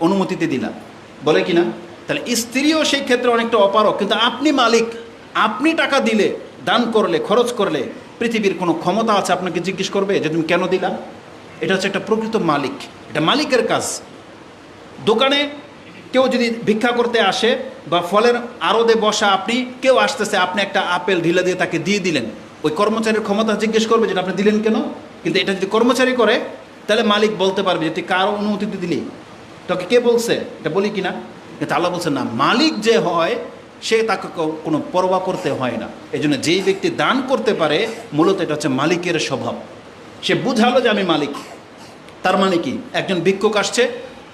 অনুমতিতে দিলা, বলে কি না? তাহলে স্ত্রীও সেই ক্ষেত্রে অনেকটা অপারক, কিন্তু আপনি মালিক। আপনি টাকা দিলে, দান করলে, খরচ করলে পৃথিবীর কোনো ক্ষমতা আছে আপনাকে জিজ্ঞেস করবে যে তুমি কেন দিলা? এটা হচ্ছে একটা প্রকৃত মালিক, এটা মালিকের কাজ। দোকানে কেউ যদি ভিক্ষা করতে আসে বা ফলের আড়তে বসা, আপনি কেউ আসতেছে, আপনি একটা আপেল ঢিলা দিয়ে তাকে দিয়ে দিলেন, ওই কর্মচারীর ক্ষমতা জিজ্ঞেস করবে যেটা আপনি দিলেন কেন? কিন্তু এটা যদি কর্মচারী করে তাহলে মালিক বলতে পারবে যে তুই কার অনুমতিতে দিলি, তোকে কে বলছে, এটা বলি কি না? কিন্তু আল্লাহ বলছে না, মালিক যে হয় সে তাকে কোনো পরোয়া করতে হয় না। এই জন্য যেই ব্যক্তি দান করতে পারে, মূলত এটা হচ্ছে মালিকের স্বভাব। সে বুঝালো যে আমি মালিক। তার মানে কি, একজন ভিক্ষুক আসছে,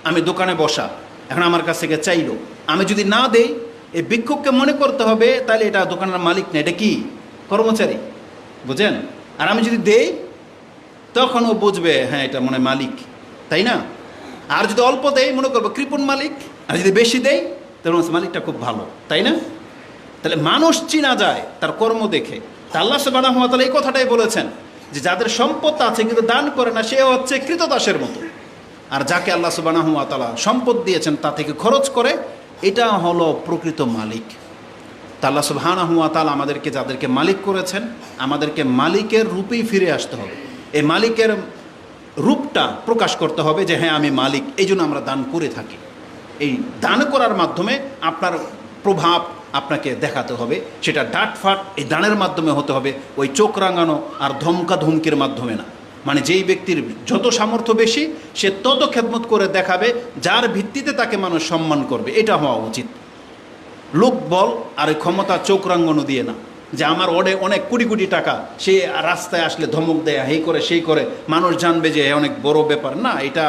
আমি দোকানে বসা, এখন আমার কাছ থেকে চাইলো, আমি যদি না দেই, এই ভিক্ষুককে মনে করতে হবে তাহলে এটা দোকানের মালিক না, এটা কি কর্মচারী, বুঝেন? আর আমি যদি দেই তখন ও বুঝবে হ্যাঁ এটা মনে মালিক, তাই না? আর যদি অল্প দেয় মনে করবো কৃপণ মালিক, আর যদি বেশি দেয় তাহলে মালিকটা খুব ভালো, তাই না? তাহলে মানুষ চিনা যায় তার কর্ম দেখে। তা আল্লাহ সুবহানাহু ওয়া তাআলা এই কথাটাই বলেছেন যে যাদের সম্পদ আছে কিন্তু দান করে না, সে হচ্ছে কৃতদাসের মতো। আর যাকে আল্লাহ সুবহানাহু ওয়া তাআলা সম্পদ দিয়েছেন তা থেকে খরচ করে, এটা হলো প্রকৃত মালিক। তা আল্লাহ সুবহানাহু ওয়া তাআলা আমাদেরকে যাদেরকে মালিক করেছেন, আমাদেরকে মালিকের রূপেই ফিরে আসতে হবে। এই মালিকের রূপটা প্রকাশ করতে হবে যে হ্যাঁ আমি মালিক, এই জন্য আমরা দান করে থাকি। এই দান করার মাধ্যমে আপনার প্রভাব আপনাকে দেখাতে হবে, সেটা ডাটফাট এই দানের মাধ্যমে হতে হবে, ওই চোখ রাঙানো আর ধমকা ধমকির মাধ্যমে না। মানে যেই ব্যক্তির যত সামর্থ্য বেশি সে তত খেদমত করে দেখাবে, যার ভিত্তিতে তাকে মানুষ সম্মান করবে, এটা হওয়া উচিত। লোক বল আর ওই ক্ষমতা চোখ রাঙানো দিয়ে না, যে আমার অনেক কোটি কোটি টাকা, সে রাস্তায় আসলে ধমক দেয়, এই করে সেই করে, মানুষ জানবে যে অনেক বড় ব্যাপার না। এটা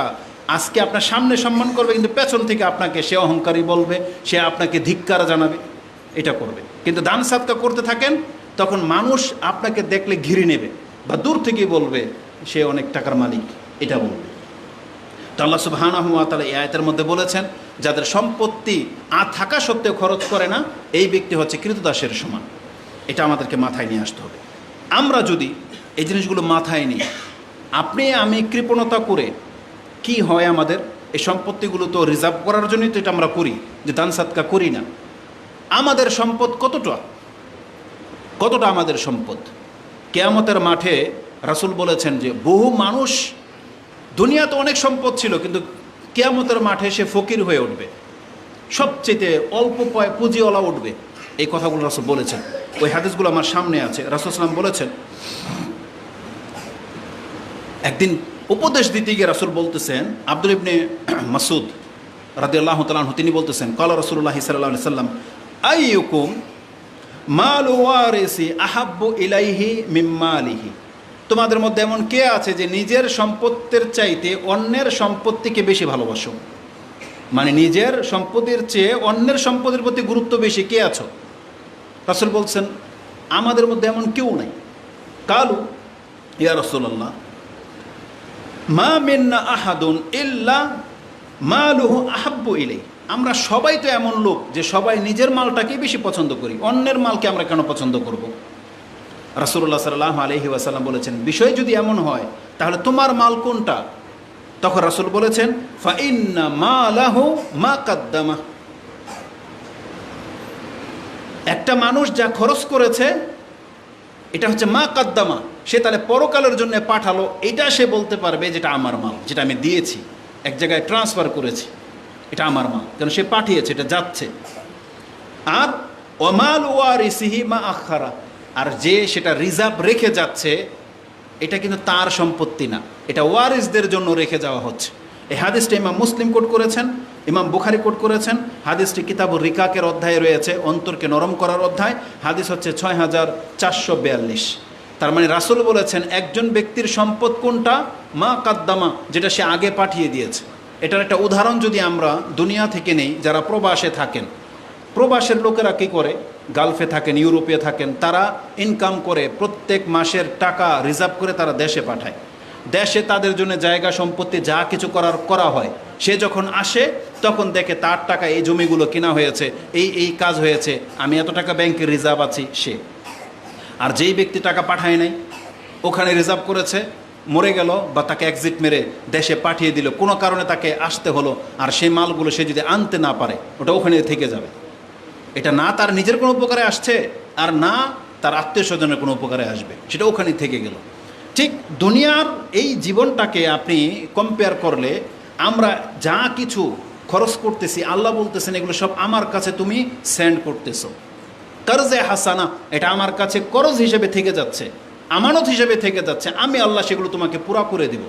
আজকে আপনার সামনে সম্মান করবে, কিন্তু পেছন থেকে আপনাকে সে অহংকারী বলবে, সে আপনাকে ধিক্কার জানাবে, এটা করবে। কিন্তু দান সাদকা করতে থাকেন, তখন মানুষ আপনাকে দেখলে ঘিরে নেবে বা দূর থেকেই বলবে সে অনেক টাকার মালিক, এটা বলবে। তো আল্লাহ সুবহানাহু ওয়া তাআলা এই আয়াতের মধ্যে বলেছেন যাদের সম্পত্তি থাকা সত্ত্বেও খরচ করে না, এই ব্যক্তি হচ্ছে কৃতদাসের সমান। এটা আমাদেরকে মাথায় নিয়ে আসতে হবে। আমরা যদি এই জিনিসগুলো মাথায় নিই, আপনি আমি কৃপণতা করে কি হয়, আমাদের এই সম্পত্তিগুলো তো রিজার্ভ করার জন্যই তো এটা আমরা করি, যে দান সাদকা করি না। আমাদের সম্পদ কতটা আমাদের সম্পদ? কিয়ামতের মাঠে রাসূল বলেছেন যে বহু মানুষ, দুনিয়াতে অনেক সম্পদ ছিল, কিন্তু কিয়ামতের মাঠে সে ফকির হয়ে উঠবে, সবচেয়ে অল্প পুঁজিওয়ালা উঠবে। এই কথাগুলো রাসূল বলেছেন, ওই হাদিসগুলো আমার সামনে আছে। রাসূল সাল্লাল্লাহু আলাইহি ওয়াসাল্লাম বলেছেন, একদিন উপদেশ দিতে গিয়ে রাসূল বলতেছেন, আব্দুল ইবনে মাসউদ রাদিয়াল্লাহু তাআলা আনহু তিনি বলতেছেন, ক্বালা রাসূলুল্লাহ সাল্লাল্লাহু আলাইহি ওয়াসাল্লাম আইয়ুকুম মালু ওয়ারিসি আহাব্বু ইলাইহি মিম মালিহি, তোমাদের মধ্যে এমন কে আছে যে নিজের সম্পত্তির চাইতে অন্যের সম্পত্তিকে বেশি ভালোবাসো? মানে নিজের সম্পত্তির চেয়ে অন্যের সম্পত্তির প্রতি গুরুত্ব বেশি, কে আছো? রাসূল বলছেন আমাদের মধ্যে এমন কেউ নাই। কালু ইয়া রাসূলুল্লাহ মা মিন্না আহাদুন ইল্লা মালুহু আহাব্বু ইলাই, আমরা সবাই তো এমন লোক যে সবাই নিজের মালটাকেই বেশি পছন্দ করি, অন্যের মালকে আমরা কেন পছন্দ করব? রাসূলুল্লাহ সাল্লাল্লাহু আলাইহি ওয়াসাল্লাম বলেছেন, বিষয় যদি এমন হয় তাহলে তোমার মাল কোনটা? তখন রাসূল বলেছেন, ফা ইন্না মালাহু মা কাদ্দামা, একটা মানুষ যা খরচ করেছে এটা হচ্ছে মা কাদ্দামা, সে তাহলে পরকালের জন্য পাঠালো, এটা সে বলতে পারবে যেটা আমার মাল, যেটা আমি দিয়েছি, এক জায়গায় ট্রান্সফার করেছি, এটা আমার মাল, কারণ সে পাঠিয়েছে, এটা যাচ্ছে। আর ওমাল ওয়ারিসিহি মা আখারা, আর যে সেটা রিজার্ভ রেখে যাচ্ছে, এটা কিন্তু তার সম্পত্তি না, এটা ওয়ারিসদের জন্য রেখে যাওয়া হচ্ছে। এই হাদিসটা ইমাম মুসলিম কোট করেছেন, ইমাম বুখারী কোট করেছেন। হাদিসটি কিতাবুর রিকাকের অধ্যায়ে রয়েছে, অন্তরকে নরম করার অধ্যায়। হাদিস হচ্ছে 6442। তার মানে রাসূল বলেছেন একজন ব্যক্তির সম্পদ কোনটা, মা কাদ্দামা, যেটা সে আগে পাঠিয়ে দিয়েছে। এটার একটা উদাহরণ যদি আমরা দুনিয়া থেকে নেই, যারা প্রবাসে থাকেন, প্রবাসের লোকেরা কী করে, গালফে থাকেন, ইউরোপে থাকেন, তারা ইনকাম করে প্রত্যেক মাসের টাকা রিজার্ভ করে তারা দেশে পাঠায়। দেশে তাদের জন্য জায়গা সম্পত্তি যা কিছু করা হয়, সে যখন আসে তখন দেখে তার টাকা এই জমিগুলো কেনা হয়েছে, এই কাজ হয়েছে, আমি এত টাকা ব্যাংকে রিজার্ভ আছি। সে আর যেই ব্যক্তি টাকা পাঠায় নাই, ওখানে রিজার্ভ করেছে, মরে গেল বা তাকে এক্সিট মেরে দেশে পাঠিয়ে দিল, কোনো কারণে তাকে আসতে হলো, আর সেই মালগুলো সে যদি আনতে না পারে, ওটা ওখানে থেকে যাবে। এটা না তার নিজের কোনো উপকারে আসছে, আর না তার আত্মীয় স্বজনের কোনো উপকারে আসবে, সেটা ওখানে থেকে গেল। ঠিক দুনিয়ার এই জীবনটাকে আপনি কম্পেয়ার করলে, আমরা যা কিছু খরচ করতেছি, আল্লাহ বলতেছেন এগুলো সব আমার কাছে তুমি সেন্ড করতেছো, কর্জে হাসানা, এটা আমার কাছে করজ হিসেবে থেকে যাচ্ছে, আমানত হিসেবে থেকে যাচ্ছে, আমি আল্লাহ সেগুলো তোমাকে পুরা করে দিব।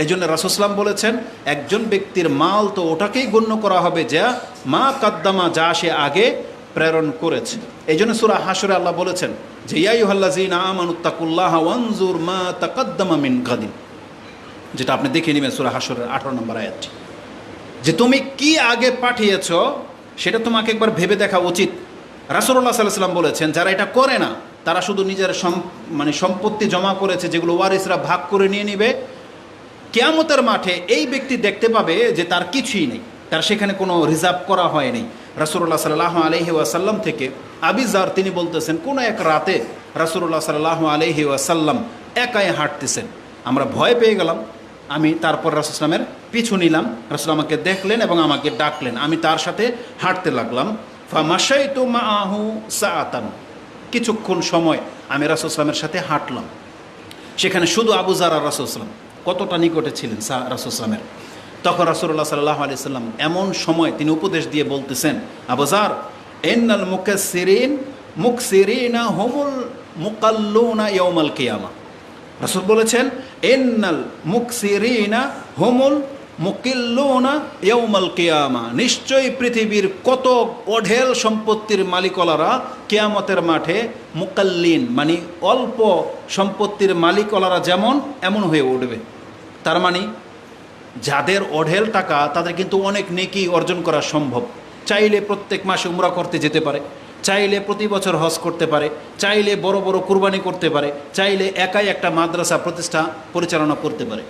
এই জন্য রাসূল সাল্লাল্লাহু আলাইহি ওয়াসাল্লাম বলেছেন একজন ব্যক্তির মাল তো ওটাকেই গণ্য করা হবে যা মা কাদ্দামা, যা সে আগে প্রেরণ করেছে। এই জন্য সূরা হাশরে আল্লাহ বলেছেন যে ইয়া আইয়ুহাল্লাযীনা আমানুত্তাকুল্লাহা ওয়ানজুর মা তাকাদ্দামা মিন গাদিন, যেটা আপনি দেখে নেবেন সূরা হাশরের 18 নম্বর আয়াতটি, যে তুমি কি আগে পাঠিয়েছ সেটা তোমাকে একবার ভেবে দেখা উচিত। রাসূলুল্লাহ সাল্লাল্লাহু আলাইহি ওয়াসাল্লাম বলেছেন যারা এটা করে না, তারা শুধু নিজের সম্পত্তি জমা করেছে, যেগুলো ওয়ারিসরা ভাগ করে নিয়ে নিবে। কিয়ামতের মাঠে এই ব্যক্তি দেখতে পাবে যে তার কিছুই নেই, তার সেখানে কোনো রিজার্ভ করা হয়নি। রাসূলুল্লাহ সাল্লাল্লাহু আলাইহি ওয়াসাল্লাম থেকে আবু যার তিনি বলতেছেন, কোনো এক রাতে রাসূলুল্লাহ সাল্লাল্লাহু আলাইহি ওয়াসাল্লাম একাই হাঁটতেছেন, আমরা ভয় পেয়ে গেলাম। আমি তারপর রাসূল সাল্লামের পিছু নিলাম, রাসূল আমাকে দেখলেন এবং আমাকে ডাকলেন, আমি তার সাথে হাঁটতে লাগলাম। ফামাশাইতু মাআহু সাআতান, কিছুক্ষণ সময় আমি রাসূল সাল্লামের সাথে হাঁটলাম। সেখানে শুধু আবু যার আর রাসূল সাল্লাম, কতটা নিকটে ছিলেন রাসূল সাল্লামের। তখন রাসূলুল্লাহ সাল্লাল্লাহু আলাইহি সাল্লাম এমন সময় তিনি উপদেশ দিয়ে বলতেছেন, আবু যার, ইন্নাল মুকসিরিনা হুমুল মুকাল্লুনা ইয়াউমাল কিয়ামা। রাসূল বলেছেন ইন্নাল মুকসিরিনা হুমুল মুকিল্লুনা ইয়াউমাল কিয়ামা, নিশ্চয়ই পৃথিবীর কত অঢেল সম্পত্তির মালিকওয়ালারা কিয়ামতের মাঠে মুকাল্লিন, মানে অল্প সম্পত্তির মালিকওয়ালারা যেমন এমন হয়ে উঠবে। তার মানে যাদের অঢেল টাকা, তাদের কিন্তু অনেক নেকি অর্জন করা সম্ভব। চাইলে প্রত্যেক মাসে উমরা করতে যেতে পারে, চাইলে প্রতি বছর হজ করতে পারে, চাইলে বড় বড় কুরবানি করতে পারে, চাইলে একাই একটা মাদ্রাসা পরিচালনা করতে পারে,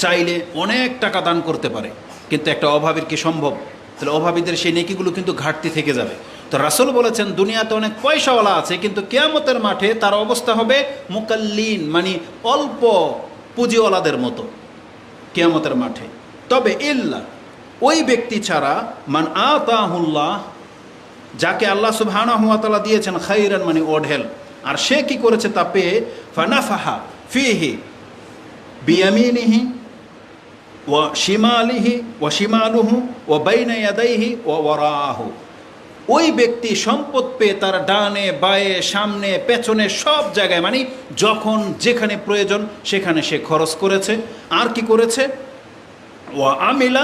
চাইলে অনেক টাকা দান করতে পারে। কিন্তু একটা অভাবীর কি সম্ভব? তাহলে অভাবীদের সেই নেকিগুলো কিন্তু ঘাটতি থেকে যাবে। তো রাসূল বলেছেন দুনিয়াতে অনেক পয়সাওয়ালা আছে, কিন্তু কিয়ামতের মাঠে তার অবস্থা হবে মুকাল্লিন, মানে অল্প পুঁজিওয়ালাদের মতো কিয়ামতের মাঠে। তবে ইল্লা, ওই ব্যক্তি ছাড়া, মান আতাহুল্লাহ, যাকে আল্লাহ সুবহানাহু ওয়া তাআলা দিয়েছেন খাইরান, মানে অঢেল, আর সে কি করেছে তা পেয়ে, ফানাফাহা ফিহি বিয়ামিনিহি ওয়া শিমালিহি ওয়া শিমালুহু ওয়া বাইনা ইয়াদাইহি ওয়া ওয়ারাহু, ওই ব্যক্তি সম্পদ পেয়ে তার ডানে বায়ে সামনে পেছনে সব জায়গায়, মানে যখন যেখানে প্রয়োজন সেখানে সে খরচ করেছে। আর কি করেছে? ওয়া আমিলা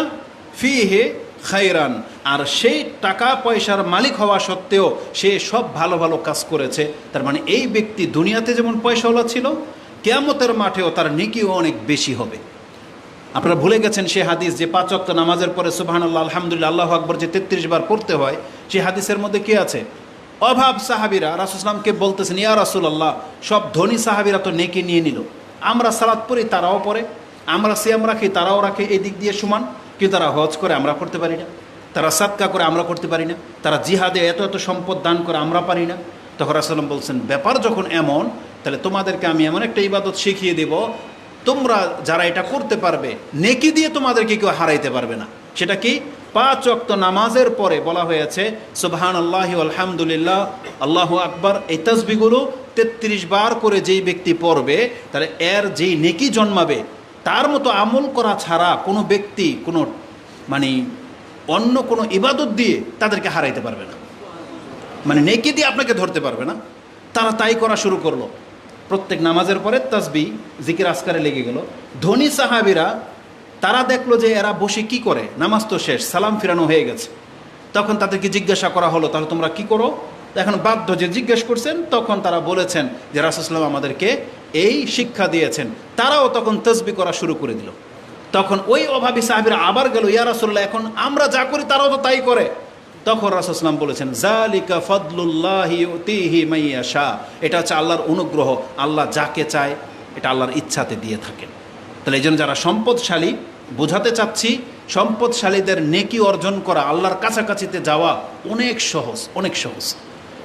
ফিহি খাইরান, আর সেই টাকা পয়সার মালিক হওয়া সত্ত্বেও সে সব ভালো ভালো কাজ করেছে। তার মানে এই ব্যক্তি দুনিয়াতে যেমন পয়সাওয়ালা ছিল, কিয়ামতের মাঠেও তার নেকিও অনেক বেশি হবে। আপনারা ভুলে গেছেন সে হাদিস যে 5 ওয়াক্ত নামাজের পরে সুবহানাল্লাহ আলহামদুলিল্লাহ আল্লাহু আকবার যে 33 বার পড়তে হয়, সেই হাদিসের মধ্যে কি আছে? অভাব সাহাবীরা রাসূল সাল্লাল্লাহু আলাইহি ওয়াসাল্লামকে বলতেছেন, ইয়া রাসূলুল্লাহ, সব ধনী সাহাবীরা তো নেকি নিয়ে নিল, আমরা সালাত পড়ি তারাও পড়ে, আমরা সিয়াম রাখি তারাও রাখে, এই দিক দিয়ে সমান, কিন্তু তারা হজ করে আমরা করতে পারি না, তারা সাদকা করে আমরা করতে পারি না, তারা জিহাদে এত এত সম্পদ দান করে আমরা পারি না। তখন রাসূল সাল্লাল্লাহু আলাইহি ওয়াসাল্লাম বলছেন, ব্যাপার যখন এমন, তাহলে তোমাদেরকে আমি এমন একটা ইবাদত শিখিয়ে দেব, তোমরা যারা এটা করতে পারবে, নেকি দিয়ে তোমাদেরকে কেউ হারাইতে পারবে না। সেটা কি? 5 ওয়াক্ত নামাজের পরে বলা হয়েছে সুবহানাল্লাহি আলহামদুলিল্লাহ আল্লাহু আকবার, এই তাসবিহগুলো 33 বার করে যেই ব্যক্তি পড়বে, তাহলে এর যেই নেকি জন্মাবে, তার মতো আমল করা ছাড়া কোনো ব্যক্তি কোনো মানে অন্য কোনো ইবাদত দিয়ে তাদেরকে হারাইতে পারবে না, মানে নেকি দিয়ে আপনাকে ধরতে পারবে না। তারা তাই করা শুরু করলো। প্রত্যেক নামাজের পরে তাসবিহ জিকির আসকারে লেগে গেল। ধনী সাহাবীরা তারা দেখলো যে এরা বসে কি করে, নামাজ তো শেষ, সালাম ফিরানো হয়ে গেছে। তখন তাদেরকে জিজ্ঞাসা করা হলো, তাহলে তোমরা কি করো? এখন বাধ্য যে জিজ্ঞেস করছেন, তখন তারা বলেছেন যে রাসূলুল্লাহ সাল্লাল্লাহু আলাইহি ওয়াসাল্লাম আমাদেরকে এই শিক্ষা দিয়েছেন। তারাও তখন তাসবিহ করা শুরু করে দিল। তখন ওই অভাবী সাহাবীরা আবার গেল, ইয়া রাসূলুল্লাহ, এখন আমরা যা করি তারাও তো তাই করে। তখন রাসূলুল্লাহ সাল্লাল্লাহু আলাইহি ওয়াসাল্লাম বলেছেন, যালিকা ফাদলুল্লাহি ইউতিহি মাইয়াশা, এটা হচ্ছে আল্লাহর অনুগ্রহ, আল্লাহ যাকে চায় এটা আল্লাহর ইচ্ছাতে দিয়ে থাকেন। তাহলে এই জন্য যারা সম্পদশালী, বোঝাতে চাচ্ছি সম্পদশালীদের নেকি অর্জন করা, আল্লাহর কাছাকাছিতে যাওয়া অনেক সহজ, অনেক সহজ,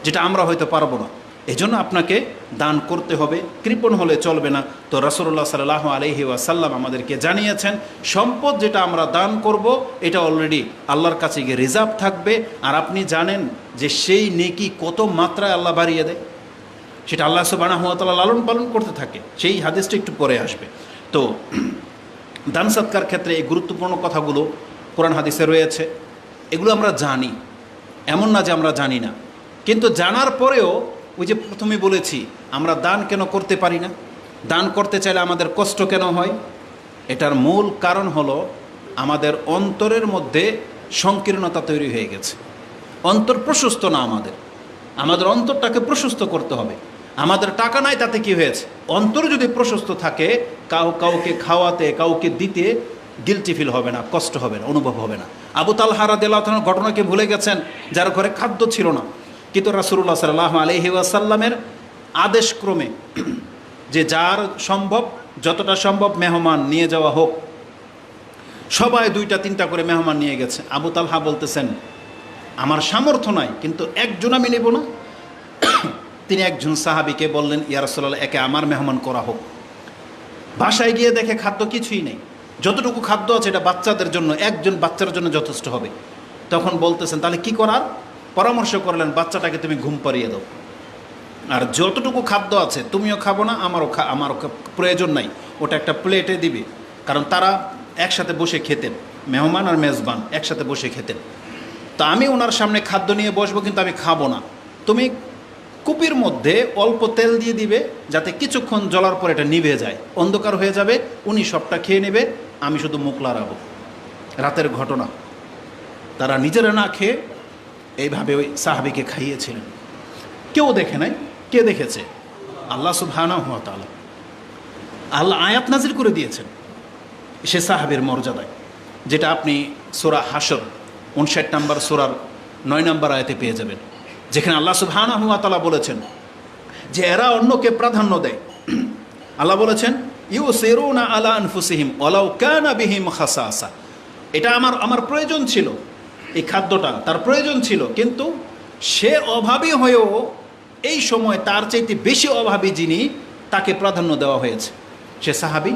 যেটা আমরা হয়তো পারবো না। এই জন্য আপনাকে দান করতে হবে, কৃপণ হলে চলবে না। তো রাসূলুল্লাহ সাল্লাল্লাহু আলাইহি ওয়াসাল্লাম আমাদেরকে জানিয়েছেন সম্পদ যেটা আমরা দান করব এটা অলরেডি আল্লাহর কাছে গিয়ে রিজার্ভ থাকবে। আর আপনি জানেন যে সেই নেকি কত মাত্রায় আল্লাহ বাড়িয়ে দেয়, সেটা আল্লাহ সুবহানাহু ওয়া তাআলা লালন পালন করতে থাকে। সেই হাদিসটা একটু পরে আসবে। তো দান সৎকার ক্ষেত্রে এই গুরুত্বপূর্ণ কথাগুলো কোরআন হাদিসে রয়েছে, এগুলো আমরা জানি, এমন না যে আমরা জানি না। কিন্তু জানার পরেও ওই যে প্রথমে বলেছি, আমরা দান কেন করতে পারি না, দান করতে চাইলে আমাদের কষ্ট কেন হয়? এটার মূল কারণ হলো আমাদের অন্তরের মধ্যে সংকীর্ণতা তৈরি হয়ে গেছে। অন্তর প্রশস্ত না, আমাদের অন্তরটাকে প্রশস্ত করতে হবে। আমাদের টাকা নাই তাতে কি হয়েছে? অন্তর যদি প্রশস্ত থাকে, কাউকে খাওয়াতে, কাউকে দিতে গিলটি ফিল হবে না, কষ্ট হবে না, অনুভব হবে না। আবু তালহা রাদিয়াল্লাহু তাআলার ঘটনাকে ভুলে গেছেন, যার ঘরে খাদ্য ছিল না, কিন্তু রাসূলুল্লাহ সাল্লাল্লাহু আলাইহি ওয়াসাল্লামের আদেশক্রমে যে যার সম্ভব, যতটা সম্ভব মেহমান নিয়ে যাওয়া হোক, সবাই 2-3টা করে মেহমান নিয়ে গেছে। আবু তালহা বলতেছেন, আমার সামর্থ্য নাই, কিন্তু একজন আমি নেব না। তিনি একজন সাহাবীকে বললেন, ইয়া রাসূলুল্লাহ, একে আমার মেহমান করা হোক। বাসায় গিয়ে দেখে খাদ্য কিছুই নেই, যতটুকু খাদ্য আছে এটা বাচ্চাদের জন্য, একজন বাচ্চার জন্য যথেষ্ট হবে। তখন বলতেছেন, তাহলে কি করার? পরামর্শ করলেন, বাচ্চাটাকে তুমি ঘুম পাড়িয়ে দাও, আর যতটুকু খাদ্য আছে তুমিও খাবো না, আমারও প্রয়োজন নাই, ওটা একটা প্লেটে দিবে। কারণ তারা একসাথে বসে খেতেন, মেহমান আর মেজবান একসাথে বসে খেতেন। তো আমি ওনার সামনে খাদ্য নিয়ে বসবো, কিন্তু আমি খাবো না, তুমি কুপির মধ্যে অল্প তেল দিয়ে দিবে, যাতে কিছুক্ষণ জ্বলার পর এটা নিভে যায়, অন্ধকার হয়ে যাবে, উনি সবটা খেয়ে নেবে, আমি শুধু মুখ লাড়াবো। রাতের ঘটনা, তারা নিজেরা না খেয়ে এইভাবে ওই সাহাবীকে খাইয়েছিলেন। কেউ দেখে নাই, কে দেখেছে? আল্লাহ সুবহানাহু ওয়া তাআলা। আল্লাহ আয়াত নাজিল করে দিয়েছেন সে সাহাবীর মর্যাদায়, যেটা আপনি সূরা হাশর 59 নম্বর সূরার 9 নম্বর আয়াতে পেয়ে যাবেন, যেখানে আল্লাহ সুবহানাহু ওয়া তাআলা বলেছেন যে এরা অন্যকে প্রাধান্য দেয়। আল্লাহ বলেছেন, ইউসিরুনা আলা আনফুসিহিম ওয়ালাউ কানা বিহিম খাসাসা। এটা আমার প্রয়োজন ছিল, এই খাদ্যটা তার প্রয়োজন ছিল, কিন্তু সে অভাবী হয়েও এই সময় তার চাইতে বেশি অভাবী যিনি, তাকে প্রাধান্য দেওয়া হয়েছে। সে সাহাবী,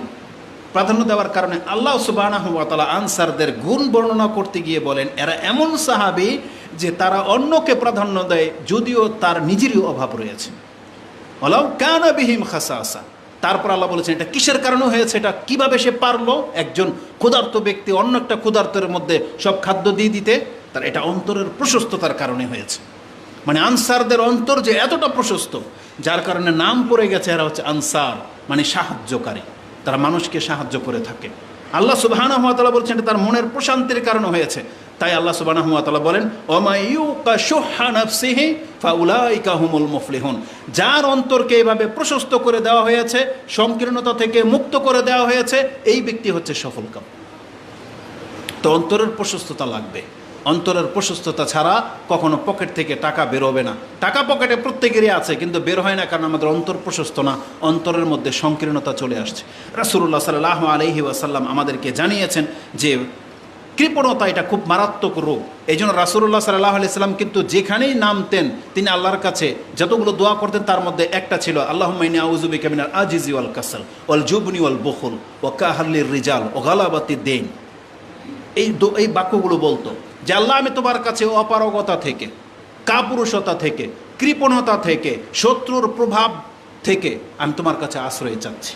প্রাধান্য দেওয়ার কারণে আল্লাহ সুবহানাহু ওয়া তাআলা আনসারদের গুণ বর্ণনা করতে গিয়ে বলেন, এরা এমন সাহাবী যে তারা অন্যকে প্রাধান্য দেয় যদিও তার নিজেরই অভাব রয়েছে। ওয়ালাউ কানা বিহিম খাসাসা। তারপর আল্লাহ বলেছেন এটা কিসের কারণে হয়েছে, এটা কিভাবে সে পারলো একজন ক্ষুধার্ত ব্যক্তি অন্য একটা ক্ষুধার্তের মধ্যে সব খাদ্য দিয়ে দিতে? তার এটা অন্তরের প্রশস্ততার কারণে হয়েছে। মানে আনসারদের অন্তর যে এতটা প্রশস্ত, যার কারণে নাম পড়ে গেছে এরা হচ্ছে আনসার, মানে সাহায্যকারী, তারা মানুষকে সাহায্য করে থাকে। আল্লাহ সুবহানাহু ওয়া তাআলা বলছেন এটা তার মনের প্রশান্তির কারণে হয়েছে। তাই আল্লাহ সুবহানাহু ওয়া তাআলা বলেন, ওমা ইউকা শুহা নাফসিহি ফাউলাইকা হুমুল মুফলিহুন। যার অন্তরকে এভাবে প্রশস্ত করে দেওয়া হয়েছে, সংকীর্ণতা থেকে মুক্ত করে দেওয়া হয়েছে, এই ব্যক্তি হচ্ছে সফলকাম। তো অন্তরের প্রশস্ততা লাগবে, অন্তরের প্রশস্ততা ছাড়া কখনো পকেট থেকে টাকা বেরোবে না। টাকা পকেটে প্রত্যেকেরই আছে, কিন্তু বের হয় না, কারণ আমাদের অন্তর প্রশস্ত না, অন্তরের মধ্যে সংকীর্ণতা চলে আসছে। রাসূলুল্লাহ সাল্লাল্লাহু আলাইহি ওয়াসাল্লাম আমাদেরকে জানিয়েছেন যে কৃপণতা এটা খুব মারাত্মক রোগ। এই জন্য রাসূলুল্লাহ সাল্লাল্লাহু আলাইহি ওয়াসাল্লাম কিন্তু যেখানেই নামতেন তিনি আল্লাহর কাছে যতগুলো দোয়া করতেন তার মধ্যে একটা ছিল, আল্লাহুম্মা ইন্নী আউযু বিকা মিনাল আজিজি ওয়াল কাসাল ওয়াল জুবনি ওয়াল বুখল ওয়া কাহলির রিজাল ওয়া গালাবাতিদ দিন। এই বাক্যগুলো বলতো যে আল্লাহ, আমি তোমার কাছে অপারগতা থেকে, কাপুরুষতা থেকে, কৃপণতা থেকে, শত্রুর প্রভাব থেকে আমি তোমার কাছে আশ্রয় চাচ্ছি।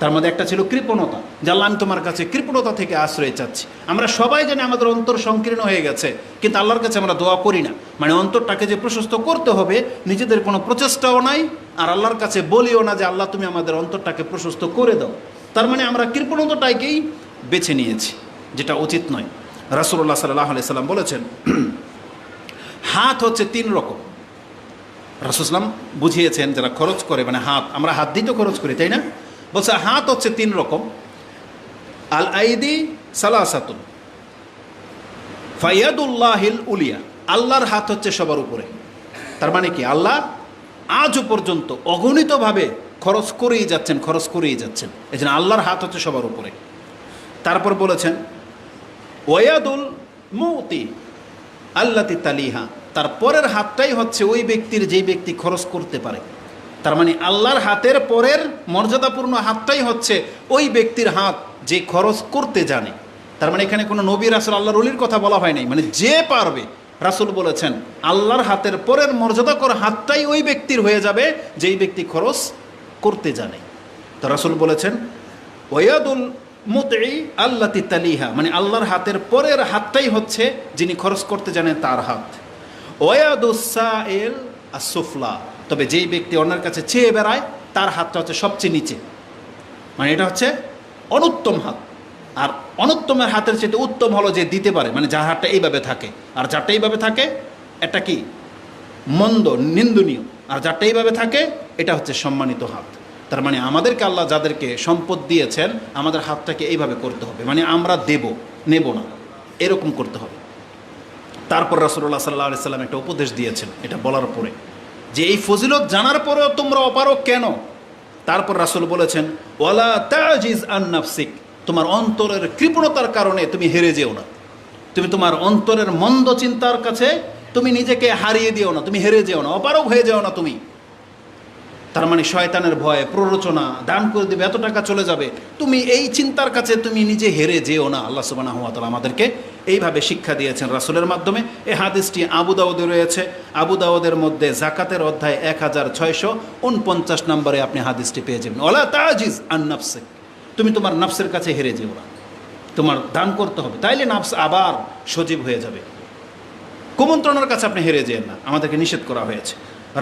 তার মধ্যে একটা ছিল কৃপণতা, যে আল্লাহ আমি তোমার কাছে কৃপণতা থেকে আশ্রয় চাচ্ছি। আমরা সবাই জানি আমাদের অন্তর সংকীর্ণ হয়ে গেছে, কিন্তু আল্লাহর কাছে আমরা দোয়া করি না। মানে অন্তরটাকে যে প্রশস্ত করতে হবে, নিজেদের কোনো প্রচেষ্টাও নাই, আর আল্লাহর কাছে বলিও না যে আল্লাহ তুমি আমাদের অন্তরটাকে প্রশস্ত করে দাও। তার মানে আমরা কৃপণতাটাকেই বেছে নিয়েছি, যেটা উচিত নয়। রাসূলুল্লাহ সাল্লাল্লাহু আলাইহি সাল্লাম বলেছেন, হাত হচ্ছে 3 রকম। রাসূল সাল্লাম বুঝিয়েছেন যারা খরচ করে, মানে হাত, আমরা হাত দিয়ে তো খরচ করি, তাই না? বলছে হাত হচ্ছে 3 রকম। আল আইদি সালাসাতুন ফায়াদুল্লাহিল উলিয়া, আল্লাহর হাত হচ্ছে সবার উপরে। তার মানে কি, আল্লাহ আজও পর্যন্ত অগণিতভাবে খরচ করেই যাচ্ছেন, খরচ করেই যাচ্ছেন, এই জন্য আল্লাহর হাত হচ্ছে সবার উপরে। তারপর বলেছেন ওয়াদুল মুতি আল্লাতি তালিহা, তার পরের হাতটাই হচ্ছে ওই ব্যক্তির, যেই ব্যক্তি খরচ করতে পারে। তার মানে আল্লাহর হাতের পরের মর্যাদাপূর্ণ হাতটাই হচ্ছে ওই ব্যক্তির হাত যে খরচ করতে জানে। তার মানে এখানে কোনো নবী রাসূল আল্লাহর ওলির কথা বলা হয় নাই, মানে যে পারবে। রাসূল বলেছেন আল্লাহর হাতের পরের মর্যাদাকর হাতটাই ওই ব্যক্তির হয়ে যাবে যেই ব্যক্তি খরচ করতে জানে। তো রাসূল বলেছেন ওয়াদুল মুতঈ আল্লাতি তালিহা, মানে আল্লাহর হাতের পরের হাতটাই হচ্ছে যিনি খরচ করতে জানেন তার হাত। ওয়াদুস সাইল আসুফলা, তবে যেই ব্যক্তি অন্যের কাছে চেয়ে বেড়ায় তার হাতটা হচ্ছে সবচেয়ে নিচে, মানে এটা হচ্ছে অনুত্তম হাত। আর অনুত্তমের হাতের চেয়ে উত্তম হলো যে দিতে পারে, মানে যার হাতটা এইভাবে থাকে, আর যারটা এইভাবে থাকে এটা কি মন্দ, নিন্দনীয়, আর যারটা এইভাবে থাকে এটা হচ্ছে সম্মানিত হাত। তার মানে আমাদেরকে আল্লাহ যাদেরকে সম্পদ দিয়েছেন, আমাদের হাতটাকে এইভাবে করতে হবে, মানে আমরা দেব, নেব না, এরকম করতে হবে। তারপর রাসূলুল্লাহ সাল্লাল্লাহু আলাইহি সাল্লাম একটা উপদেশ দিয়েছেন, এটা বলার পরে যে এই ফজিলত জানার পরেও তোমরা অপারগ কেন? তারপর রাসূল বলেছেন ওয়ালা তাজিজ আন নাফসিক, তোমার অন্তরের কৃপণতার কারণে তুমি হেরে যেও না, তুমি তোমার অন্তরের মন্দ চিন্তার কাছে তুমি নিজেকে হারিয়ে দিও না, তুমি হেরে যেও না, অপারগ হয়ে যেও না তুমি। তার মানে শয়তানের ভয়ে, প্ররোচনা, দান করে দেবে, এত টাকা চলে যাবে, তুমি এই চিন্তার কাছে তুমি নিজে হেরে যেও না। আল্লাহ সুবহানাহু ওয়া তাআলা আমাদেরকে এইভাবে শিক্ষা দিয়েছেন রাসূলের মাধ্যমে। এই হাদিসটি আবু দাউদে রয়েছে। আবু দাউদের মধ্যে যাকাতের অধ্যায় 1649 নম্বরে আপনি হাদিসটি পেয়ে যাবেন। ওয়ালা তাজিজ আন নাফসিক, তুমি তোমার নফসের কাছে হেরে যেও না, তোমার দান করতে হবে, তাইলে নফস আবার সজীব হয়ে যাবে। কুমন্ত্রণার কাছে আপনি হেরে যেন না, আমাদেরকে নিষেধ করা হয়েছে।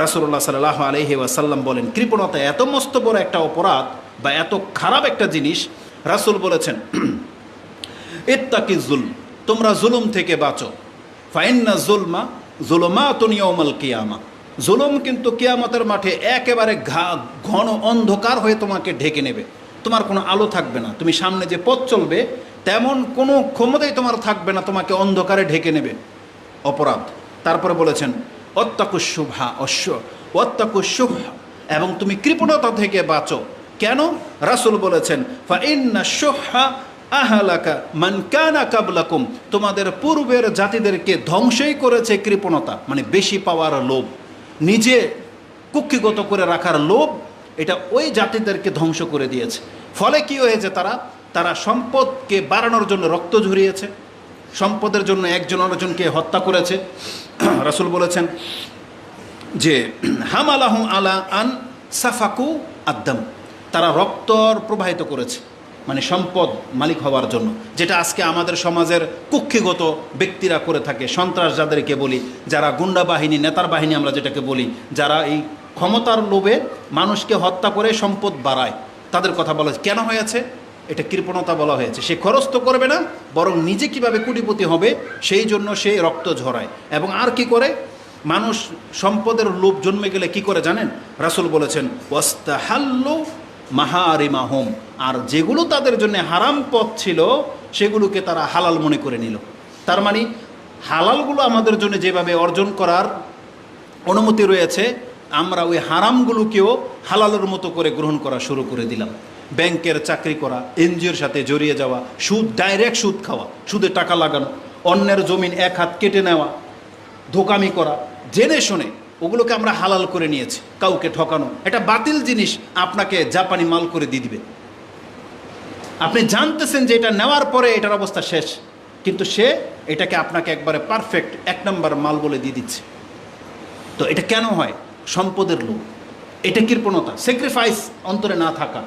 রাসূলুল্লাহ সাল্লাল্লাহু আলাইহি ওয়াসাল্লাম বলেন কৃপণতা এত মস্ত বড় একটা অপরাধ বা এত খারাপ একটা জিনিস, রাসূল বলেছেন ইত্তাকি জুলম, তোমরা জুলুম থেকে বাঁচো। ফাইন্না জুলমা জুলুমাতুন ইয়াউমাল কিয়ামা, জুলুম কিন্তু কিয়ামতের মাঠে একেবারে ঘন অন্ধকার হয়ে তোমাকে ঢেকে নেবে, তোমার কোনো আলো থাকবে না, তুমি সামনে যে পথ চলবে তেমন কোনো ক্ষমতাই তোমার থাকবে না, তোমাকে অন্ধকারে ঢেকে নেবে অপরাধ। তারপরে বলেছেন অত্তাকুশুভা অত্তাকুশুভা, এবং তুমি কৃপণতা থেকে বাঁচো। কেন? রাসূল বলেছেন ফা ইন্না শুহা আহলাকা মান কানা কাবলাকুম, তোমাদের পূর্বের জাতিদেরকে ধ্বংসই করেছে কৃপণতা, মানে বেশি পাওয়ার লোভ, নিজে কুক্ষিগত করে রাখার লোভ, এটা ওই জাতিদেরকে ধ্বংস করে দিয়েছে। ফলে কি হয়েছে, তারা সম্পদকে বাড়ানোর জন্য রক্ত ঝরিয়েছে, সম্পদের জন্য একজন অন্যজনকে হত্যা করেছে। রাসূল বলেছেন যে হামালাহুম আলা আন সাফাকু আদ্দাম, তারা রক্ত প্রবাহিত করেছে, মানে সম্পদ মালিক হওয়ার জন্য, যেটা আজকে আমাদের সমাজের কুক্ষিগত ব্যক্তিরা করে থাকে। সন্ত্রাস যাদেরকে বলি, যারা গুন্ডা বাহিনী, নেতার বাহিনী আমরা যেটাকে বলি, যারা এই ক্ষমতার লোভে মানুষকে হত্যা করে সম্পদ বাড়ায়, তাদের কথা বলা কেন হয়েছে? এটা কৃপণতা বলা হয়েছে। সে খরচ তো করবে না, বরং নিজে কিভাবে কোটিপতি হবে সেই জন্য সে রক্ত ঝরায়। এবং আর কি করে, মানুষ সম্পদের লোভ জন্মে গেলে কি করে জানেন? রাসূল বলেছেন ওয়াস্তাহাল্লু মাহারিমাহুম, আর যেগুলো তাদের জন্য হারাম পথ ছিল সেগুলোকে তারা হালাল মনে করে নিল। তার মানে হালালগুলো আমাদের জন্য যেভাবে অর্জন করার অনুমতি রয়েছে, আমরা ওই হারামগুলোকেও হালালের মতো করে গ্রহণ করা শুরু করে দিলাম। ব্যাংকের চাকরি করা, এনজিওর সাথে জড়িয়ে যাওয়া, সুদ, ডাইরেক্ট সুদ খাওয়া, সুদে টাকা লাগানো, অন্যের জমিন এক হাত কেটে নেওয়া, ধোকামি করা, জেনে শুনে ওগুলোকে আমরা হালাল করে নিয়েছি। কাউকে ঠকানো, এটা বাতিল জিনিস আপনাকে জাপানি মাল করে দিয়ে দিবে। আপনি জানতেছেন যে এটা নেওয়ার পরে এটার অবস্থা শেষ, কিন্তু সে এটাকে আপনাকে একবারে পারফেক্ট 1 নম্বর মাল বলে দিয়ে দিচ্ছে। তো এটা কেন হয়? সম্পদের লোভ, এটা কৃপণতা, স্যাক্রিফাইস অন্তরে না থাকা,